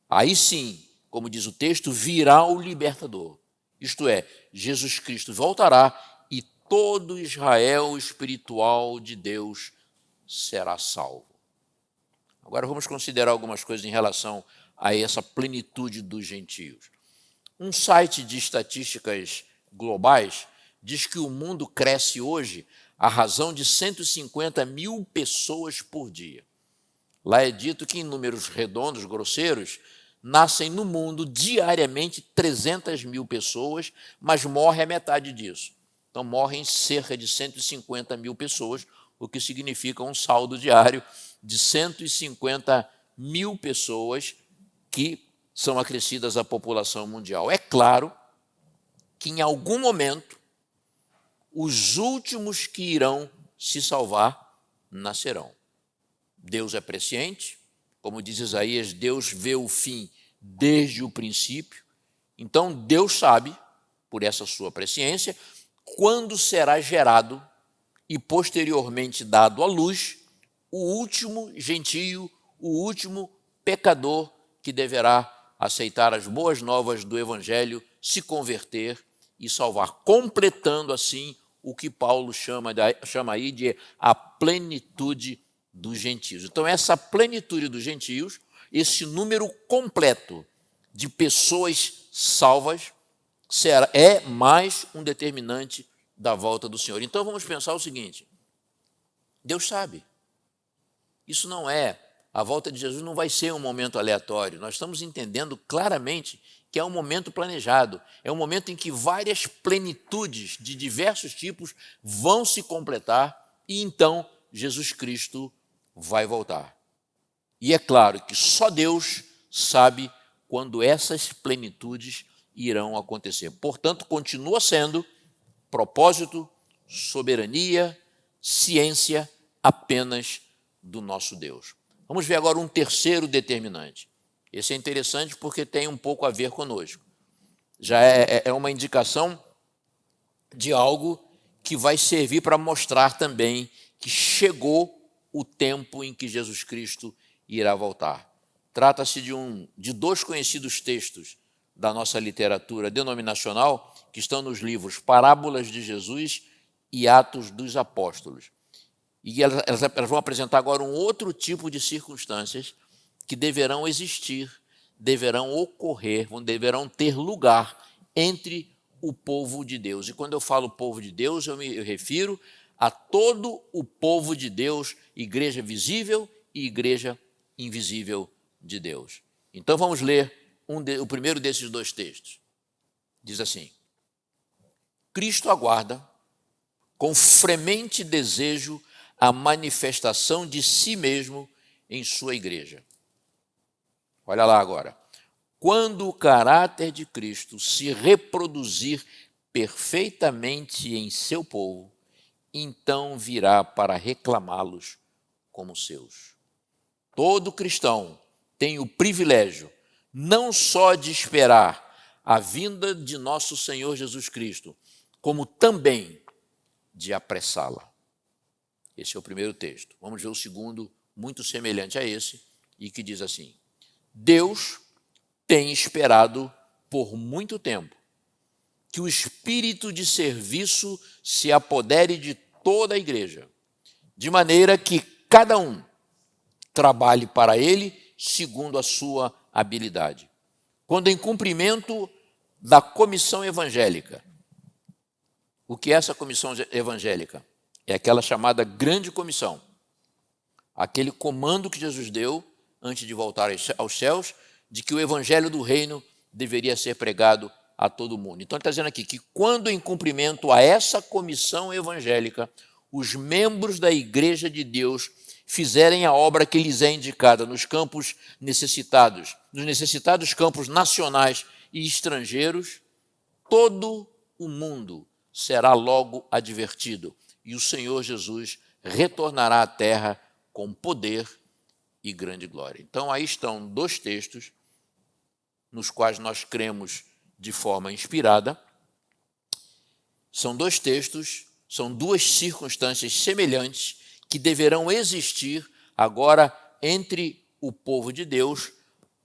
Speaker 1: aí sim, como diz o texto, virá o libertador. Isto é, Jesus Cristo voltará e todo Israel espiritual de Deus será salvo. Agora vamos considerar algumas coisas em relação a essa plenitude dos gentios. Um site de estatísticas globais diz que o mundo cresce hoje à razão de 150 mil pessoas por dia. Lá é dito que, em números redondos, grosseiros, nascem no mundo diariamente 300 mil pessoas, mas morre a metade disso. Então, morrem cerca de 150 mil pessoas, o que significa um saldo diário de 150 mil pessoas que são acrescidas à população mundial. É claro que, em algum momento, os últimos que irão se salvar nascerão. Deus é presciente, como diz Isaías, Deus vê o fim desde o princípio. Então, Deus sabe, por essa sua presciência, quando será gerado e posteriormente dado à luz o último gentio, o último pecador que deverá aceitar as boas novas do Evangelho, se converter e salvar, completando assim o que Paulo chama aí de a plenitude dos gentios. Então, essa plenitude dos gentios, esse número completo de pessoas salvas, é mais um determinante da volta do Senhor. Então, vamos pensar o seguinte: Deus sabe. Isso não é A volta de Jesus não vai ser um momento aleatório. Nós estamos entendendo claramente que é um momento planejado, é um momento em que várias plenitudes de diversos tipos vão se completar e então Jesus Cristo vai voltar. E é claro que só Deus sabe quando essas plenitudes irão acontecer. Portanto, continua sendo propósito, soberania, ciência apenas do nosso Deus. Vamos ver agora um terceiro determinante. Esse é interessante porque tem um pouco a ver conosco. Já é uma indicação de algo que vai servir para mostrar também que chegou o tempo em que Jesus Cristo irá voltar. Trata-se de dois conhecidos textos da nossa literatura denominacional que estão nos livros Parábolas de Jesus e Atos dos Apóstolos. E elas vão apresentar agora um outro tipo de circunstâncias que deverão existir, deverão ocorrer, deverão ter lugar entre o povo de Deus. E quando eu falo povo de Deus, eu me refiro a todo o povo de Deus, igreja visível e igreja invisível de Deus. Então vamos ler o primeiro desses dois textos. Diz assim: Cristo aguarda com fremente desejo a manifestação de si mesmo em sua igreja. Olha lá agora. Quando o caráter de Cristo se reproduzir perfeitamente em seu povo, então virá para reclamá-los como seus. Todo cristão tem o privilégio não só de esperar a vinda de nosso Senhor Jesus Cristo, como também de apressá-la. Esse é o primeiro texto. Vamos ver o segundo, muito semelhante a esse, e que diz assim: Deus tem esperado por muito tempo que o espírito de serviço se apodere de toda a igreja, de maneira que cada um trabalhe para ele segundo a sua habilidade. Quando em cumprimento da comissão evangélica. O que é essa comissão evangélica? É aquela chamada grande comissão, aquele comando que Jesus deu antes de voltar aos céus, de que o evangelho do reino deveria ser pregado a todo mundo. Então ele está dizendo aqui que quando em cumprimento a essa comissão evangélica, os membros da igreja de Deus fizerem a obra que lhes é indicada nos campos necessitados, nos necessitados campos nacionais e estrangeiros, todo o mundo será logo advertido e o Senhor Jesus retornará à terra com poder e grande glória. Então aí estão dois textos nos quais nós cremos de forma inspirada. São dois textos, são duas circunstâncias semelhantes que deverão existir agora entre o povo de Deus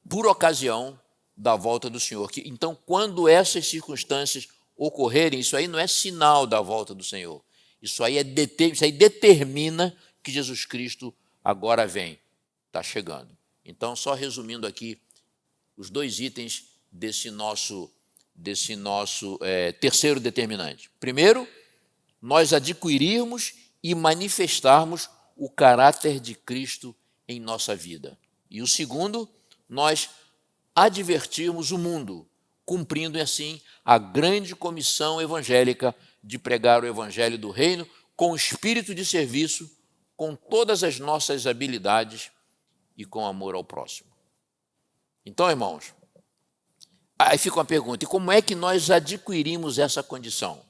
Speaker 1: por ocasião da volta do Senhor. Então, quando essas circunstâncias ocorrerem, isso aí não é sinal da volta do Senhor. Isso aí determina que Jesus Cristo agora vem, está chegando. Então, só resumindo aqui os dois itens desse nosso terceiro determinante. Primeiro, nós adquirirmos e manifestarmos o caráter de Cristo em nossa vida. E o segundo, nós advertirmos o mundo, cumprindo assim a grande comissão evangélica de pregar o evangelho do reino com espírito de serviço, com todas as nossas habilidades e com amor ao próximo. Então, irmãos, aí fica uma pergunta: e como é que nós adquirimos essa condição?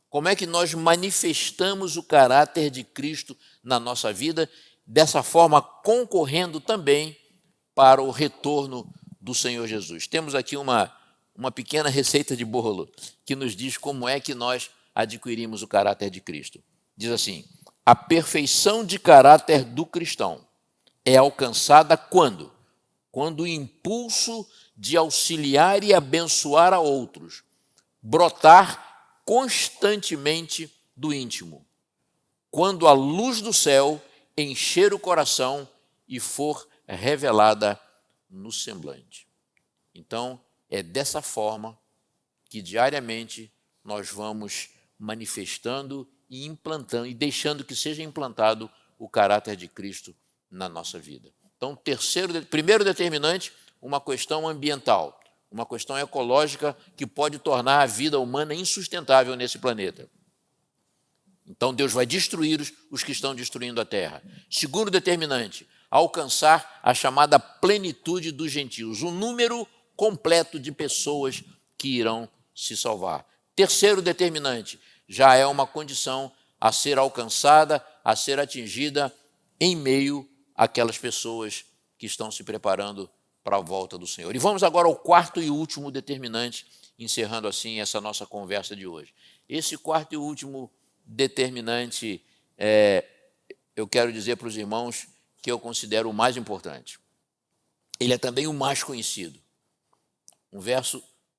Speaker 1: Como é que nós manifestamos o caráter de Cristo na nossa vida, dessa forma concorrendo também para o retorno do Senhor Jesus? Temos aqui uma pequena receita de bolo que nos diz como é que nós adquirimos o caráter de Cristo. Diz assim: a perfeição de caráter do cristão é alcançada quando? Quando o impulso de auxiliar e abençoar a outros brotar constantemente do íntimo, quando a luz do céu encher o coração e for revelada no semblante. Então, é dessa forma que diariamente nós vamos manifestando e implantando e deixando que seja implantado o caráter de Cristo na nossa vida. Então, primeiro determinante, uma questão ambiental, uma questão ecológica que pode tornar a vida humana insustentável nesse planeta. Então, Deus vai destruir os que estão destruindo a terra. Segundo determinante, alcançar a chamada plenitude dos gentios, um número completo de pessoas que irão se salvar. Terceiro determinante, já é uma condição a ser alcançada, a ser atingida em meio àquelas pessoas que estão se preparando para a volta do Senhor. E vamos agora ao quarto e último determinante, encerrando assim essa nossa conversa de hoje. Esse quarto e último determinante, eu quero dizer para os irmãos que eu considero o mais importante. Ele é também o mais conhecido.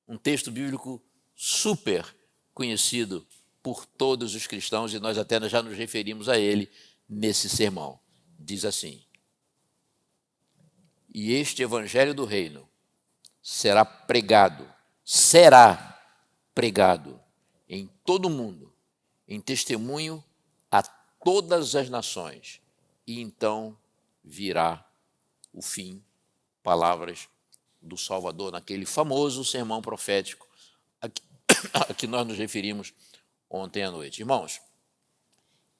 Speaker 1: Um texto bíblico super conhecido por todos os cristãos, e nós até já nos referimos a ele nesse sermão. Diz assim: e este evangelho do reino será pregado em todo o mundo, em testemunho a todas as nações, e então virá o fim. Palavras do Salvador naquele famoso sermão profético a que nós nos referimos ontem à noite. Irmãos,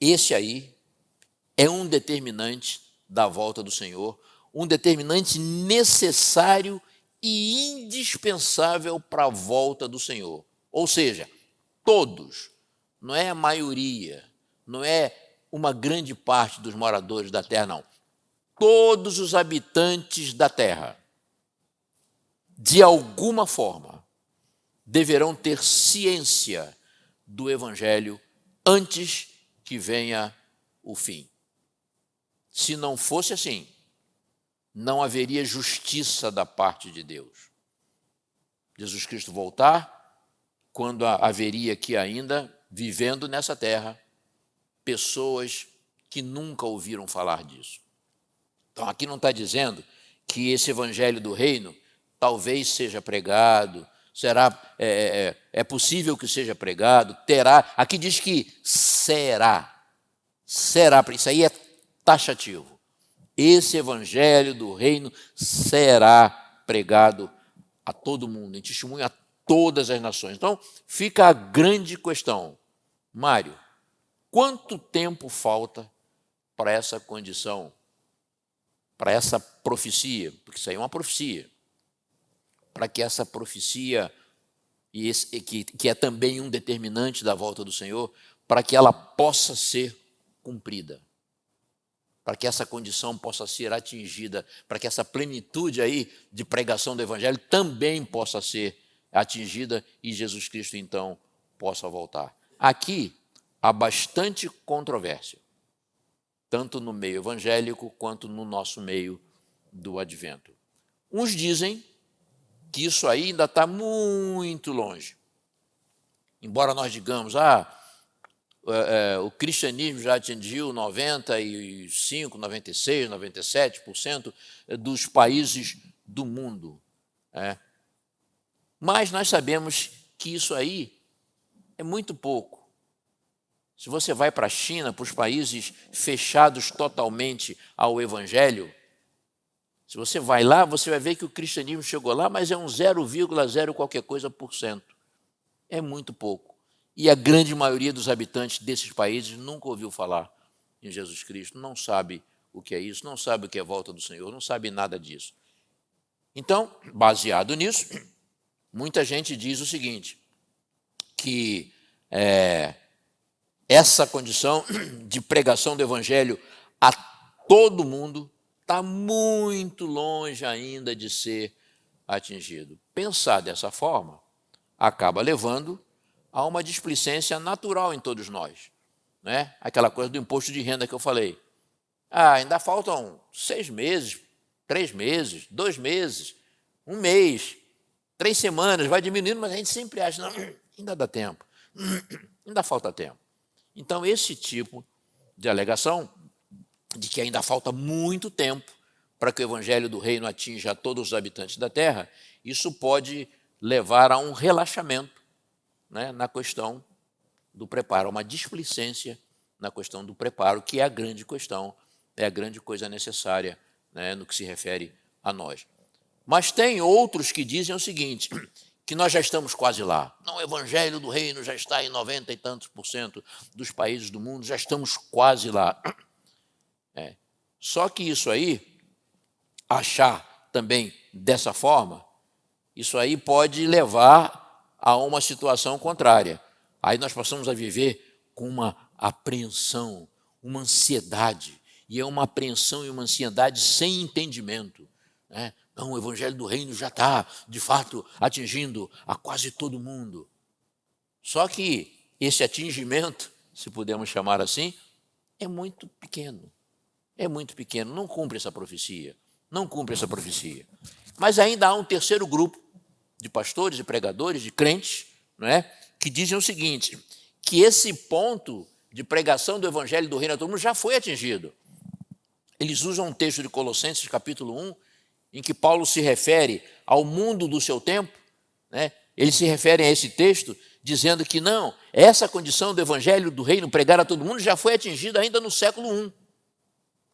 Speaker 1: esse aí é um determinante da volta do Senhor, um determinante necessário e indispensável para a volta do Senhor. Ou seja, todos, não é a maioria, não é uma grande parte dos moradores da terra, não. Todos os habitantes da terra, de alguma forma, deverão ter ciência do Evangelho antes que venha o fim. Se não fosse assim, não haveria justiça da parte de Deus. Jesus Cristo voltar, quando haveria aqui ainda, vivendo nessa terra, pessoas que nunca ouviram falar disso. Então, aqui não está dizendo que esse evangelho do reino talvez seja pregado, é possível que seja pregado, terá. Aqui diz que será, isso aí é taxativo. Esse evangelho do reino será pregado a todo mundo, em testemunho a todas as nações. Então, fica a grande questão. Mário, quanto tempo falta para essa condição, para essa profecia? Porque isso aí é uma profecia. Para que essa profecia, que é também um determinante da volta do Senhor, para que ela possa ser cumprida, para que essa condição possa ser atingida, para que essa plenitude aí de pregação do Evangelho também possa ser atingida e Jesus Cristo, então, possa voltar. Aqui há bastante controvérsia, tanto no meio evangélico quanto no nosso meio do advento. Uns dizem que isso aí ainda está muito longe. Embora nós digamos, o cristianismo já atingiu 95%, 96%, 97% dos países do mundo. Mas nós sabemos que isso aí é muito pouco. Se você vai para a China, para os países fechados totalmente ao Evangelho, se você vai lá, você vai ver que o cristianismo chegou lá, mas é um 0,0 qualquer coisa por cento. É muito pouco. E a grande maioria dos habitantes desses países nunca ouviu falar em Jesus Cristo, não sabe o que é isso, não sabe o que é a volta do Senhor, não sabe nada disso. Então, baseado nisso, muita gente diz o seguinte, que essa condição de pregação do Evangelho a todo mundo está muito longe ainda de ser atingido. Pensar dessa forma acaba levando a uma displicência natural em todos nós. Né? Aquela coisa do imposto de renda que eu falei. Ainda faltam 6 meses, 3 meses, 2 meses, 1 mês, 3 semanas, vai diminuindo, mas a gente sempre acha, não, ainda dá tempo, ainda falta tempo. Então, esse tipo de alegação de que ainda falta muito tempo para que o evangelho do reino atinja todos os habitantes da terra, isso pode levar a um relaxamento, né, na questão do preparo, uma displicência na questão do preparo, que é a grande questão, é a grande coisa necessária né, no que se refere a nós. Mas tem outros que dizem o seguinte, que nós já estamos quase lá. Não, o evangelho do reino já está em 90 e tantos % dos países do mundo, já estamos quase lá. Só que isso aí, achar também dessa forma, isso aí pode levar a uma situação contrária. Aí nós passamos a viver com uma apreensão, uma ansiedade, e é uma apreensão e uma ansiedade sem entendimento, né? Não, o evangelho do reino já está, de fato, atingindo a quase todo mundo. Só que esse atingimento, se pudermos chamar assim, é muito pequeno. É muito pequeno, não cumpre essa profecia. Não cumpre essa profecia. Mas ainda há um terceiro grupo de pastores e pregadores, de crentes, não é, que dizem o seguinte, que esse ponto de pregação do evangelho do reino a todo mundo já foi atingido. Eles usam um texto de Colossenses, capítulo 1, em que Paulo se refere ao mundo do seu tempo, né? Eles se referem a esse texto dizendo que não, essa condição do evangelho do reino, pregar a todo mundo, já foi atingida ainda no século I.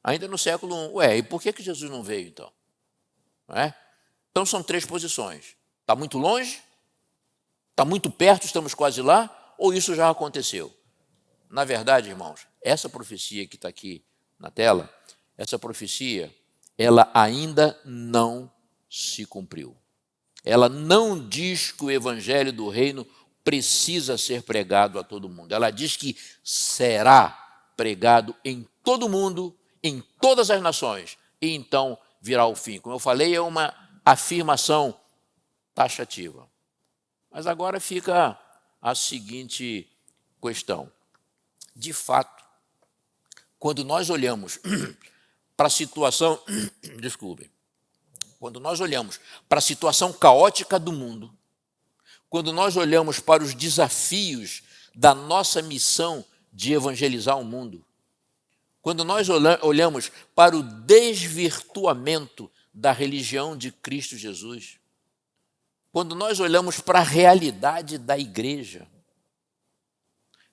Speaker 1: Ainda no século I. Ué, e por que Jesus não veio, então? Não é? Então, são três posições. Está muito longe? Está muito perto, estamos quase lá? Ou isso já aconteceu? Na verdade, irmãos, essa profecia que está aqui na tela, essa profecia, ela ainda não se cumpriu. Ela não diz que o evangelho do reino precisa ser pregado a todo mundo. Ela diz que será pregado em todo mundo, em todas as nações, e então virá o fim. Como eu falei, é uma afirmação taxativa. Mas agora fica a seguinte questão. De fato, quando nós olhamos para a situação, quando nós olhamos para a situação caótica do mundo, quando nós olhamos para os desafios da nossa missão de evangelizar o mundo, quando nós olhamos para o desvirtuamento da religião de Cristo Jesus, quando nós olhamos para a realidade da igreja,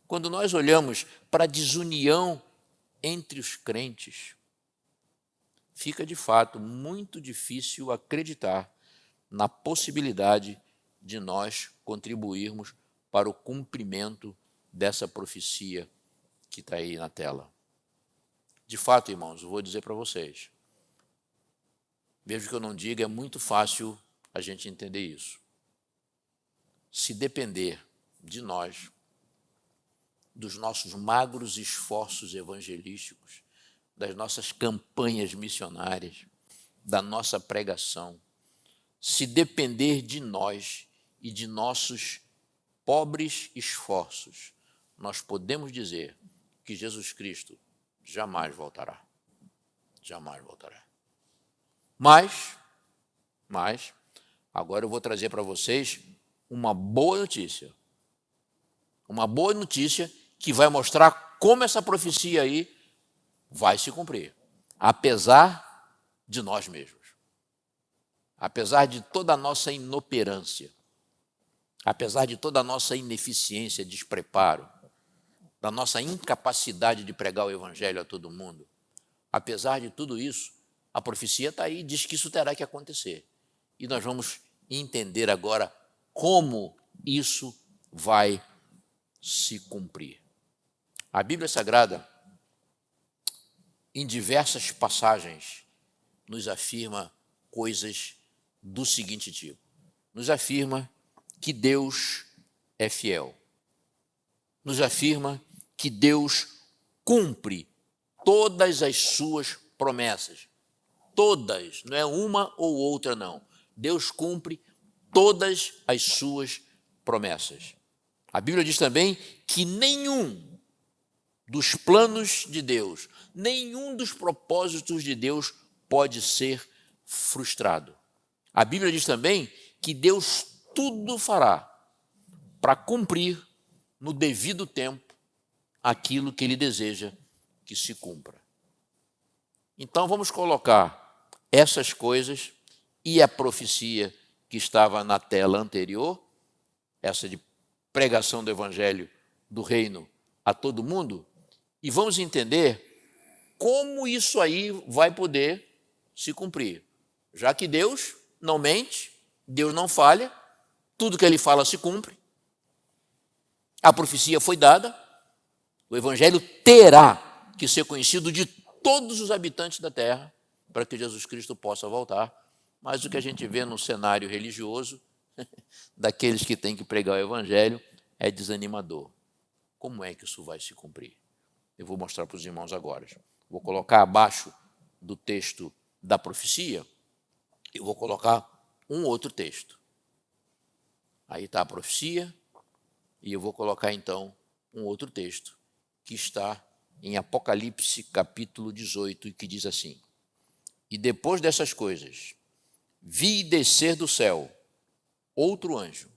Speaker 1: quando nós olhamos para a desunião entre os crentes, fica de fato muito difícil acreditar na possibilidade de nós contribuirmos para o cumprimento dessa profecia que está aí na tela. De fato, irmãos, eu vou dizer para vocês, mesmo que eu não diga, é muito fácil a gente entender isso. Se depender de nós, dos nossos magros esforços evangelísticos, das nossas campanhas missionárias, da nossa pregação, se depender de nós e de nossos pobres esforços, nós podemos dizer que Jesus Cristo jamais voltará. Jamais voltará. Mas, agora eu vou trazer para vocês uma boa notícia. Uma boa notícia que vai mostrar como essa profecia aí vai se cumprir, apesar de nós mesmos, apesar de toda a nossa inoperância, apesar de toda a nossa ineficiência, despreparo, da nossa incapacidade de pregar o evangelho a todo mundo, apesar de tudo isso, a profecia está aí, diz que isso terá que acontecer. E nós vamos entender agora como isso vai se cumprir. A Bíblia Sagrada, em diversas passagens, nos afirma coisas do seguinte tipo. Nos afirma que Deus é fiel. Nos afirma que Deus cumpre todas as suas promessas. Todas, não é uma ou outra, não. Deus cumpre todas as suas promessas. A Bíblia diz também que nenhum dos planos de Deus, nenhum dos propósitos de Deus pode ser frustrado. A Bíblia diz também que Deus tudo fará para cumprir no devido tempo aquilo que Ele deseja que se cumpra. Então vamos colocar essas coisas e a profecia que estava na tela anterior, essa de pregação do evangelho do reino a todo mundo, e vamos entender como isso aí vai poder se cumprir. Já que Deus não mente, Deus não falha, tudo que ele fala se cumpre. A profecia foi dada, o evangelho terá que ser conhecido de todos os habitantes da terra para que Jesus Cristo possa voltar. Mas o que a gente vê no cenário religioso, daqueles que têm que pregar o evangelho, é desanimador. Como é que isso vai se cumprir? Eu vou mostrar para os irmãos agora. Vou colocar abaixo do texto da profecia, eu vou colocar um outro texto. Aí está a profecia, e eu vou colocar então um outro texto, que está em Apocalipse capítulo 18, e que diz assim: E depois dessas coisas, vi descer do céu outro anjo,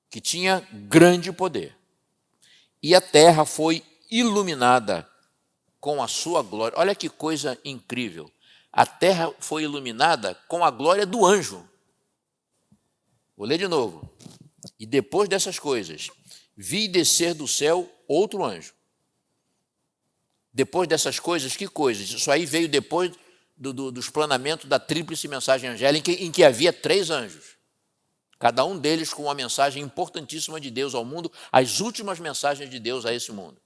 Speaker 1: que tinha grande poder, e a terra foi iluminada com a sua glória. Olha que coisa incrível. A terra foi iluminada com a glória do anjo. Vou ler de novo. E depois dessas coisas, vi descer do céu outro anjo. Depois dessas coisas, que coisas? Isso aí veio depois do explanamento da tríplice mensagem angélica, em que havia 3 anjos. Cada um deles com uma mensagem importantíssima de Deus ao mundo, as últimas mensagens de Deus a esse mundo.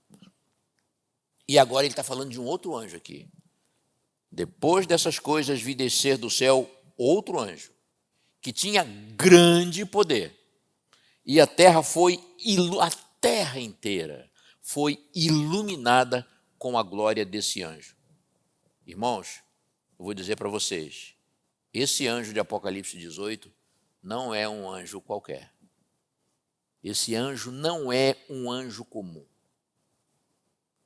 Speaker 1: E agora ele está falando de um outro anjo aqui. Depois dessas coisas, vi descer do céu outro anjo, que tinha grande poder. E a terra inteira foi iluminada com a glória desse anjo. Irmãos, eu vou dizer para vocês, esse anjo de Apocalipse 18 não é um anjo qualquer. Esse anjo não é um anjo comum.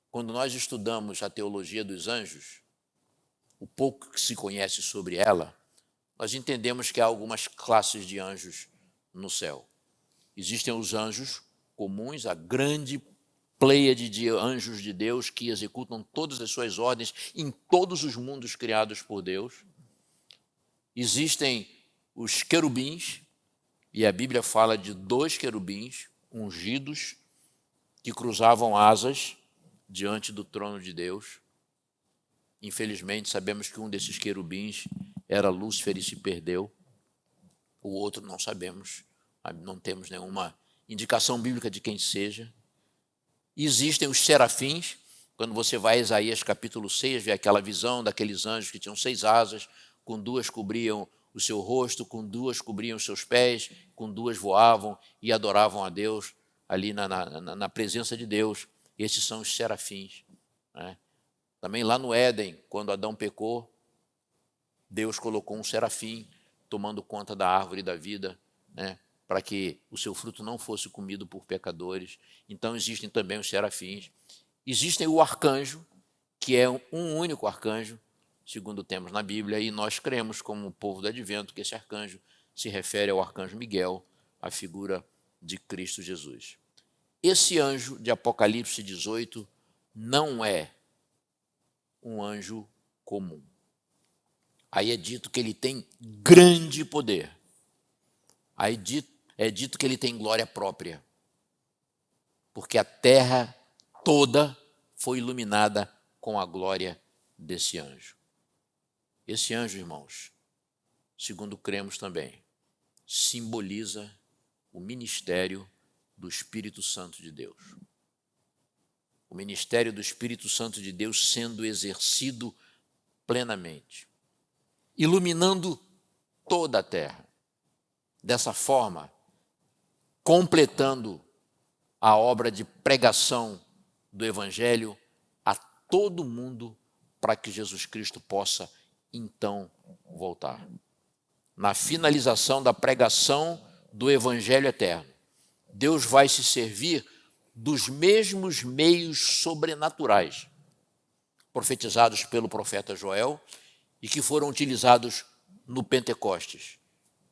Speaker 1: Quando nós estudamos a teologia dos anjos, o pouco que se conhece sobre ela, nós entendemos que há algumas classes de anjos no céu. Existem os anjos comuns, a grande pleiade de anjos de Deus que executam todas as suas ordens em todos os mundos criados por Deus. Existem os querubins, e a Bíblia fala de 2 querubins ungidos que cruzavam asas diante do trono de Deus. Infelizmente, sabemos que um desses querubins era Lúcifer e se perdeu. O outro não sabemos, não temos nenhuma indicação bíblica de quem seja. Existem os serafins. Quando você vai a Isaías capítulo 6, vê aquela visão daqueles anjos que tinham 6 asas, com 2 cobriam o seu rosto, com 2 cobriam os seus pés, com 2 voavam e adoravam a Deus ali na presença de Deus. Esses são os serafins, né? Também lá no Éden, quando Adão pecou, Deus colocou um serafim tomando conta da árvore da vida, né, para que o seu fruto não fosse comido por pecadores. Então existem também os serafins. Existem o arcanjo, que é um único arcanjo, segundo temos na Bíblia, e nós cremos, como povo do Advento, que esse arcanjo se refere ao arcanjo Miguel, a figura de Cristo Jesus. Esse anjo de Apocalipse 18 não é um anjo comum. Aí é dito que ele tem grande poder. Aí é dito que ele tem glória própria, porque a terra toda foi iluminada com a glória desse anjo. Esse anjo, irmãos, segundo cremos também, simboliza o ministério do Espírito Santo de Deus. O ministério do Espírito Santo de Deus sendo exercido plenamente, iluminando toda a terra. Dessa forma, completando a obra de pregação do Evangelho a todo mundo, para que Jesus Cristo possa, então, voltar. Na finalização da pregação do Evangelho eterno, Deus vai se servir dos mesmos meios sobrenaturais profetizados pelo profeta Joel e que foram utilizados no Pentecostes.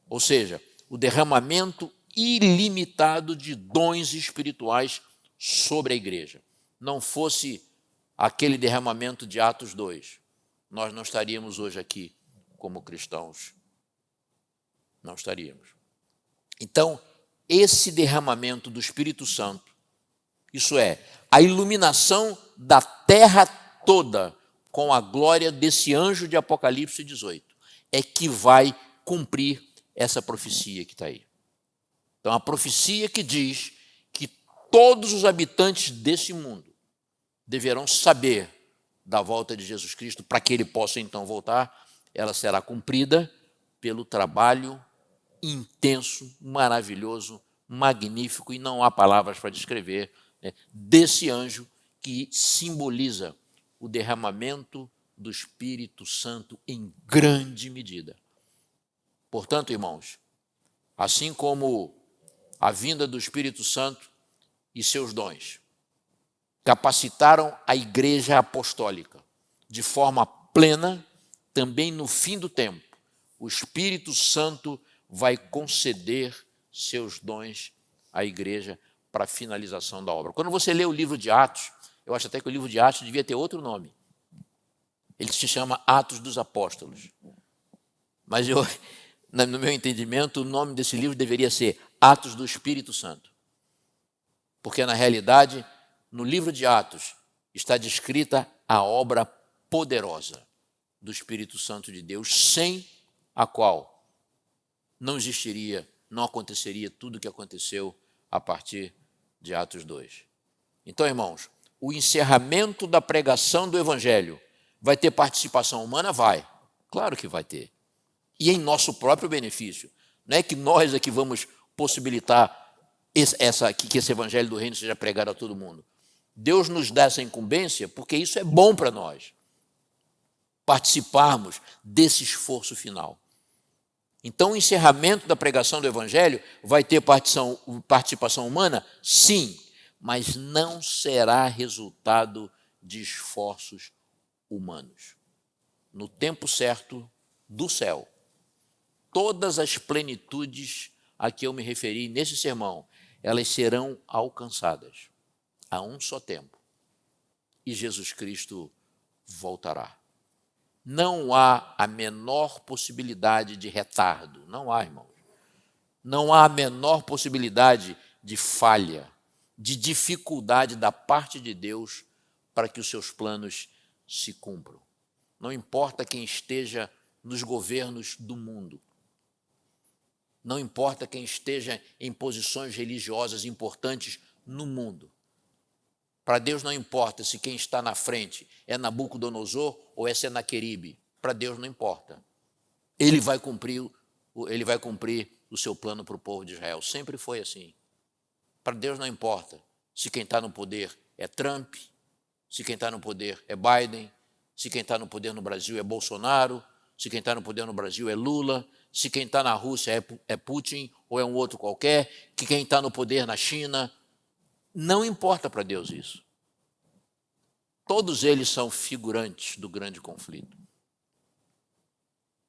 Speaker 1: Ou seja, o derramamento ilimitado de dons espirituais sobre a igreja. Não fosse aquele derramamento de Atos 2, nós não estaríamos hoje aqui como cristãos. Não estaríamos. Então, esse derramamento do Espírito Santo, isso é, a iluminação da terra toda com a glória desse anjo de Apocalipse 18, é que vai cumprir essa profecia que está aí. Então, a profecia que diz que todos os habitantes desse mundo deverão saber da volta de Jesus Cristo para que ele possa então voltar, ela será cumprida pelo trabalho intenso, maravilhoso, magnífico, e não há palavras para descrever, né, desse anjo que simboliza o derramamento do Espírito Santo em grande medida. Portanto, irmãos, assim como a vinda do Espírito Santo e seus dons capacitaram a Igreja Apostólica de forma plena, também no fim do tempo, o Espírito Santo vai conceder seus dons à Igreja para a finalização da obra. Quando você lê o livro de Atos, eu acho até que o livro de Atos devia ter outro nome. Ele se chama Atos dos Apóstolos. Mas no meu entendimento, o nome desse livro deveria ser Atos do Espírito Santo. Porque, na realidade, no livro de Atos está descrita a obra poderosa do Espírito Santo de Deus, sem a qual não existiria, não aconteceria tudo o que aconteceu a partir de Atos 2. Então, irmãos, o encerramento da pregação do Evangelho vai ter participação humana? Vai. Claro que vai ter. E em nosso próprio benefício. Não é que nós aqui vamos possibilitar que esse Evangelho do Reino seja pregado a todo mundo. Deus nos dá essa incumbência porque isso é bom para nós, participarmos desse esforço final. Então, o encerramento da pregação do Evangelho vai ter participação humana? Sim, mas não será resultado de esforços humanos. No tempo certo do céu, todas as plenitudes a que eu me referi nesse sermão, elas serão alcançadas a um só tempo. E Jesus Cristo voltará. Não há a menor possibilidade de retardo. Não há, irmãos. Não há a menor possibilidade de falha, de dificuldade da parte de Deus para que os seus planos se cumpram. Não importa quem esteja nos governos do mundo. Não importa quem esteja em posições religiosas importantes no mundo. Para Deus não importa se quem está na frente é Nabucodonosor ou é Senaqueribe. Para Deus não importa. Ele vai cumprir o seu plano para o povo de Israel. Sempre foi assim. Para Deus não importa se quem está no poder é Trump, se quem está no poder é Biden, se quem está no poder no Brasil é Bolsonaro, se quem está no poder no Brasil é Lula, se quem está na Rússia é Putin ou é um outro qualquer, que quem está no poder na China. Não importa para Deus isso. Todos eles são figurantes do grande conflito.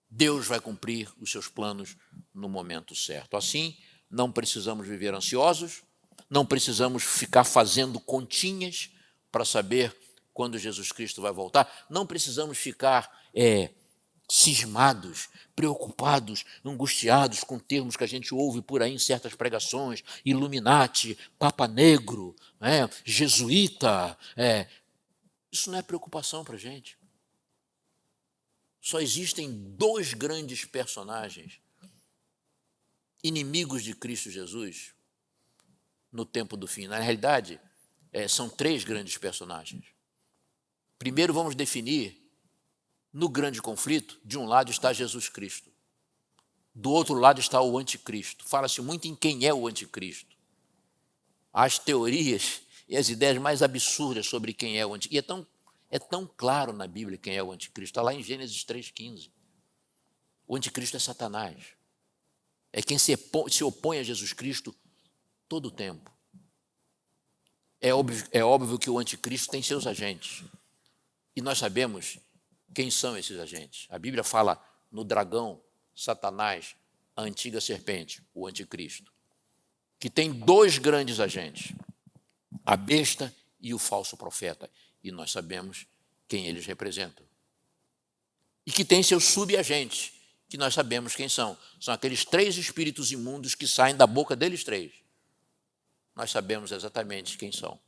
Speaker 1: Deus vai cumprir os seus planos no momento certo. Assim, não precisamos viver ansiosos, não precisamos ficar fazendo continhas para saber quando Jesus Cristo vai voltar, não precisamos ficar cismados, preocupados, angustiados com termos que a gente ouve por aí em certas pregações, Illuminati, Papa Negro, jesuíta. Isso não é preocupação para a gente. Só existem dois grandes personagens, inimigos de Cristo Jesus, no tempo do fim. Na realidade, são três grandes personagens. Primeiro, vamos definir, no grande conflito, de um lado está Jesus Cristo. Do outro lado está o anticristo. Fala-se muito em quem é o anticristo. As teorias e as ideias mais absurdas sobre quem é o anticristo. E é tão claro na Bíblia quem é o anticristo. Está lá em Gênesis 3,15. O anticristo é Satanás. É quem se opõe a Jesus Cristo todo o tempo. É óbvio que o anticristo tem seus agentes. E nós sabemos quem são esses agentes. A Bíblia fala no dragão, Satanás, a antiga serpente, o anticristo, que tem dois grandes agentes, a besta e o falso profeta. E nós sabemos quem eles representam. E que tem seus subagentes, que nós sabemos quem são. São aqueles três espíritos imundos que saem da boca deles três. Nós sabemos exatamente quem são.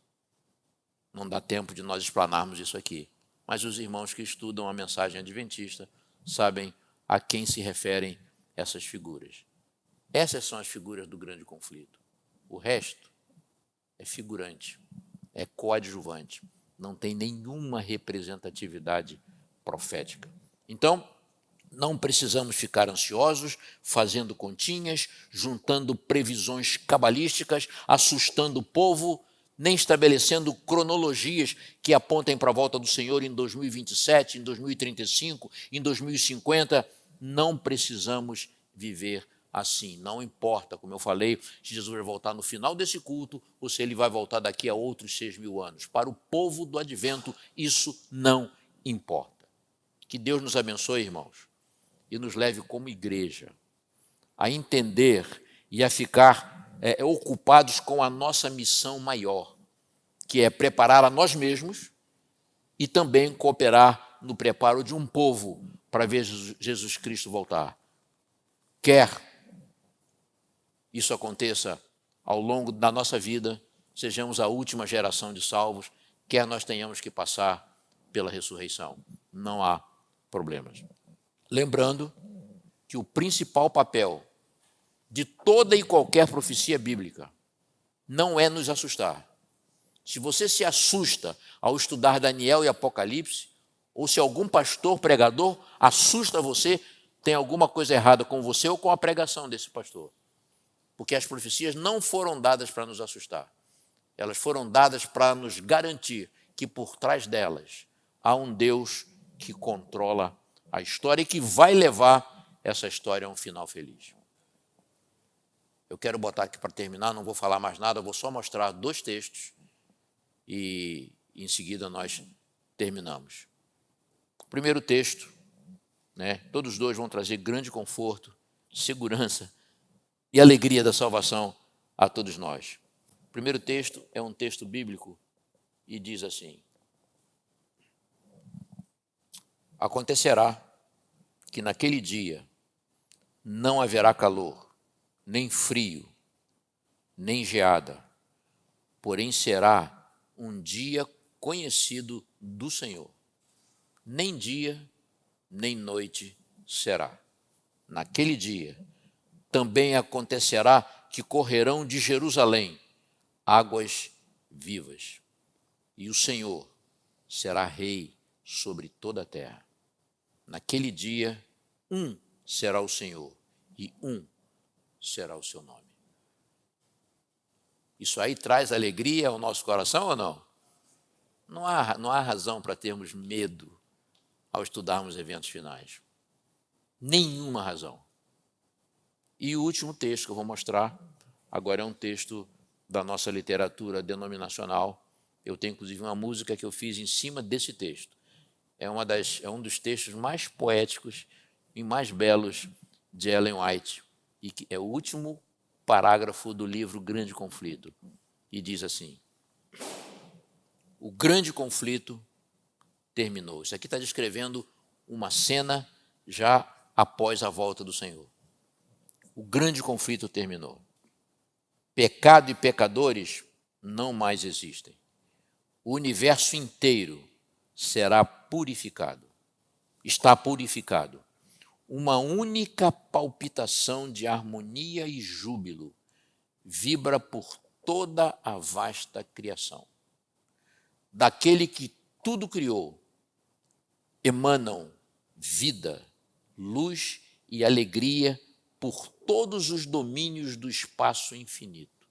Speaker 1: Não dá tempo de nós explanarmos isso aqui. mas os irmãos que estudam a mensagem adventista sabem a quem se referem essas figuras. Essas são as figuras do grande conflito. O resto é figurante, é coadjuvante, não tem nenhuma representatividade profética. Então, não precisamos ficar ansiosos, fazendo continhas, juntando previsões cabalísticas, assustando o povo, nem estabelecendo cronologias que apontem para a volta do Senhor em 2027, em 2035, em 2050. Não precisamos viver assim. Não importa, como eu falei, se Jesus vai voltar no final desse culto ou se ele vai voltar daqui a outros 6.000 anos. Para o povo do advento, isso não importa. Que Deus nos abençoe, irmãos, e nos leve como igreja a entender e a ficar ocupados com a nossa missão maior, que é preparar a nós mesmos e também cooperar no preparo de um povo para ver Jesus Cristo voltar. Quer isso aconteça ao longo da nossa vida, sejamos a última geração de salvos, quer nós tenhamos que passar pela ressurreição. Não há problemas. Lembrando que o principal papel de toda e qualquer profecia bíblica não é nos assustar. Se você se assusta ao estudar Daniel e Apocalipse, ou se algum pastor pregador assusta você, tem alguma coisa errada com você ou com a pregação desse pastor. Porque as profecias não foram dadas para nos assustar. Elas foram dadas para nos garantir que por trás delas há um Deus que controla a história e que vai levar essa história a um final feliz. Eu quero botar aqui para terminar, não vou falar mais nada, vou só mostrar 2 textos e em seguida nós terminamos. O primeiro texto, todos os 2 vão trazer grande conforto, segurança e alegria da salvação a todos nós. O primeiro texto é um texto bíblico e diz assim: acontecerá que naquele dia não haverá calor, nem frio, nem geada, porém será um dia conhecido do Senhor. Nem dia, nem noite será. Naquele dia também acontecerá que correrão de Jerusalém águas vivas, e o Senhor será rei sobre toda a terra. Naquele dia, um será o Senhor, e um será o seu nome. Isso aí traz alegria ao nosso coração ou não? Não há razão para termos medo ao estudarmos eventos finais. Nenhuma razão. E o último texto que eu vou mostrar, agora é um texto da nossa literatura denominacional. Eu tenho, inclusive, uma música que eu fiz em cima desse texto. É um dos textos mais poéticos e mais belos de Ellen White, e que é o último parágrafo do livro Grande Conflito. E diz assim: o grande conflito terminou. Isso aqui está descrevendo uma cena já após a volta do Senhor. O grande conflito terminou. Pecado e pecadores não mais existem. O universo inteiro será purificado. Está purificado. Uma única palpitação de harmonia e júbilo vibra por toda a vasta criação. Daquele que tudo criou, emanam vida, luz e alegria por todos os domínios do espaço infinito.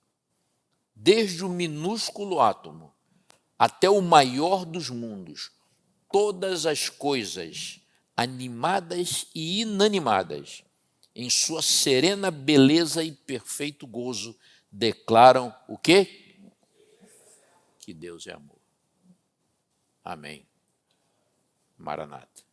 Speaker 1: Desde o minúsculo átomo até o maior dos mundos, todas as coisas, animadas e inanimadas, em sua serena beleza e perfeito gozo, declaram o quê? Que Deus é amor. Amém. Maranata.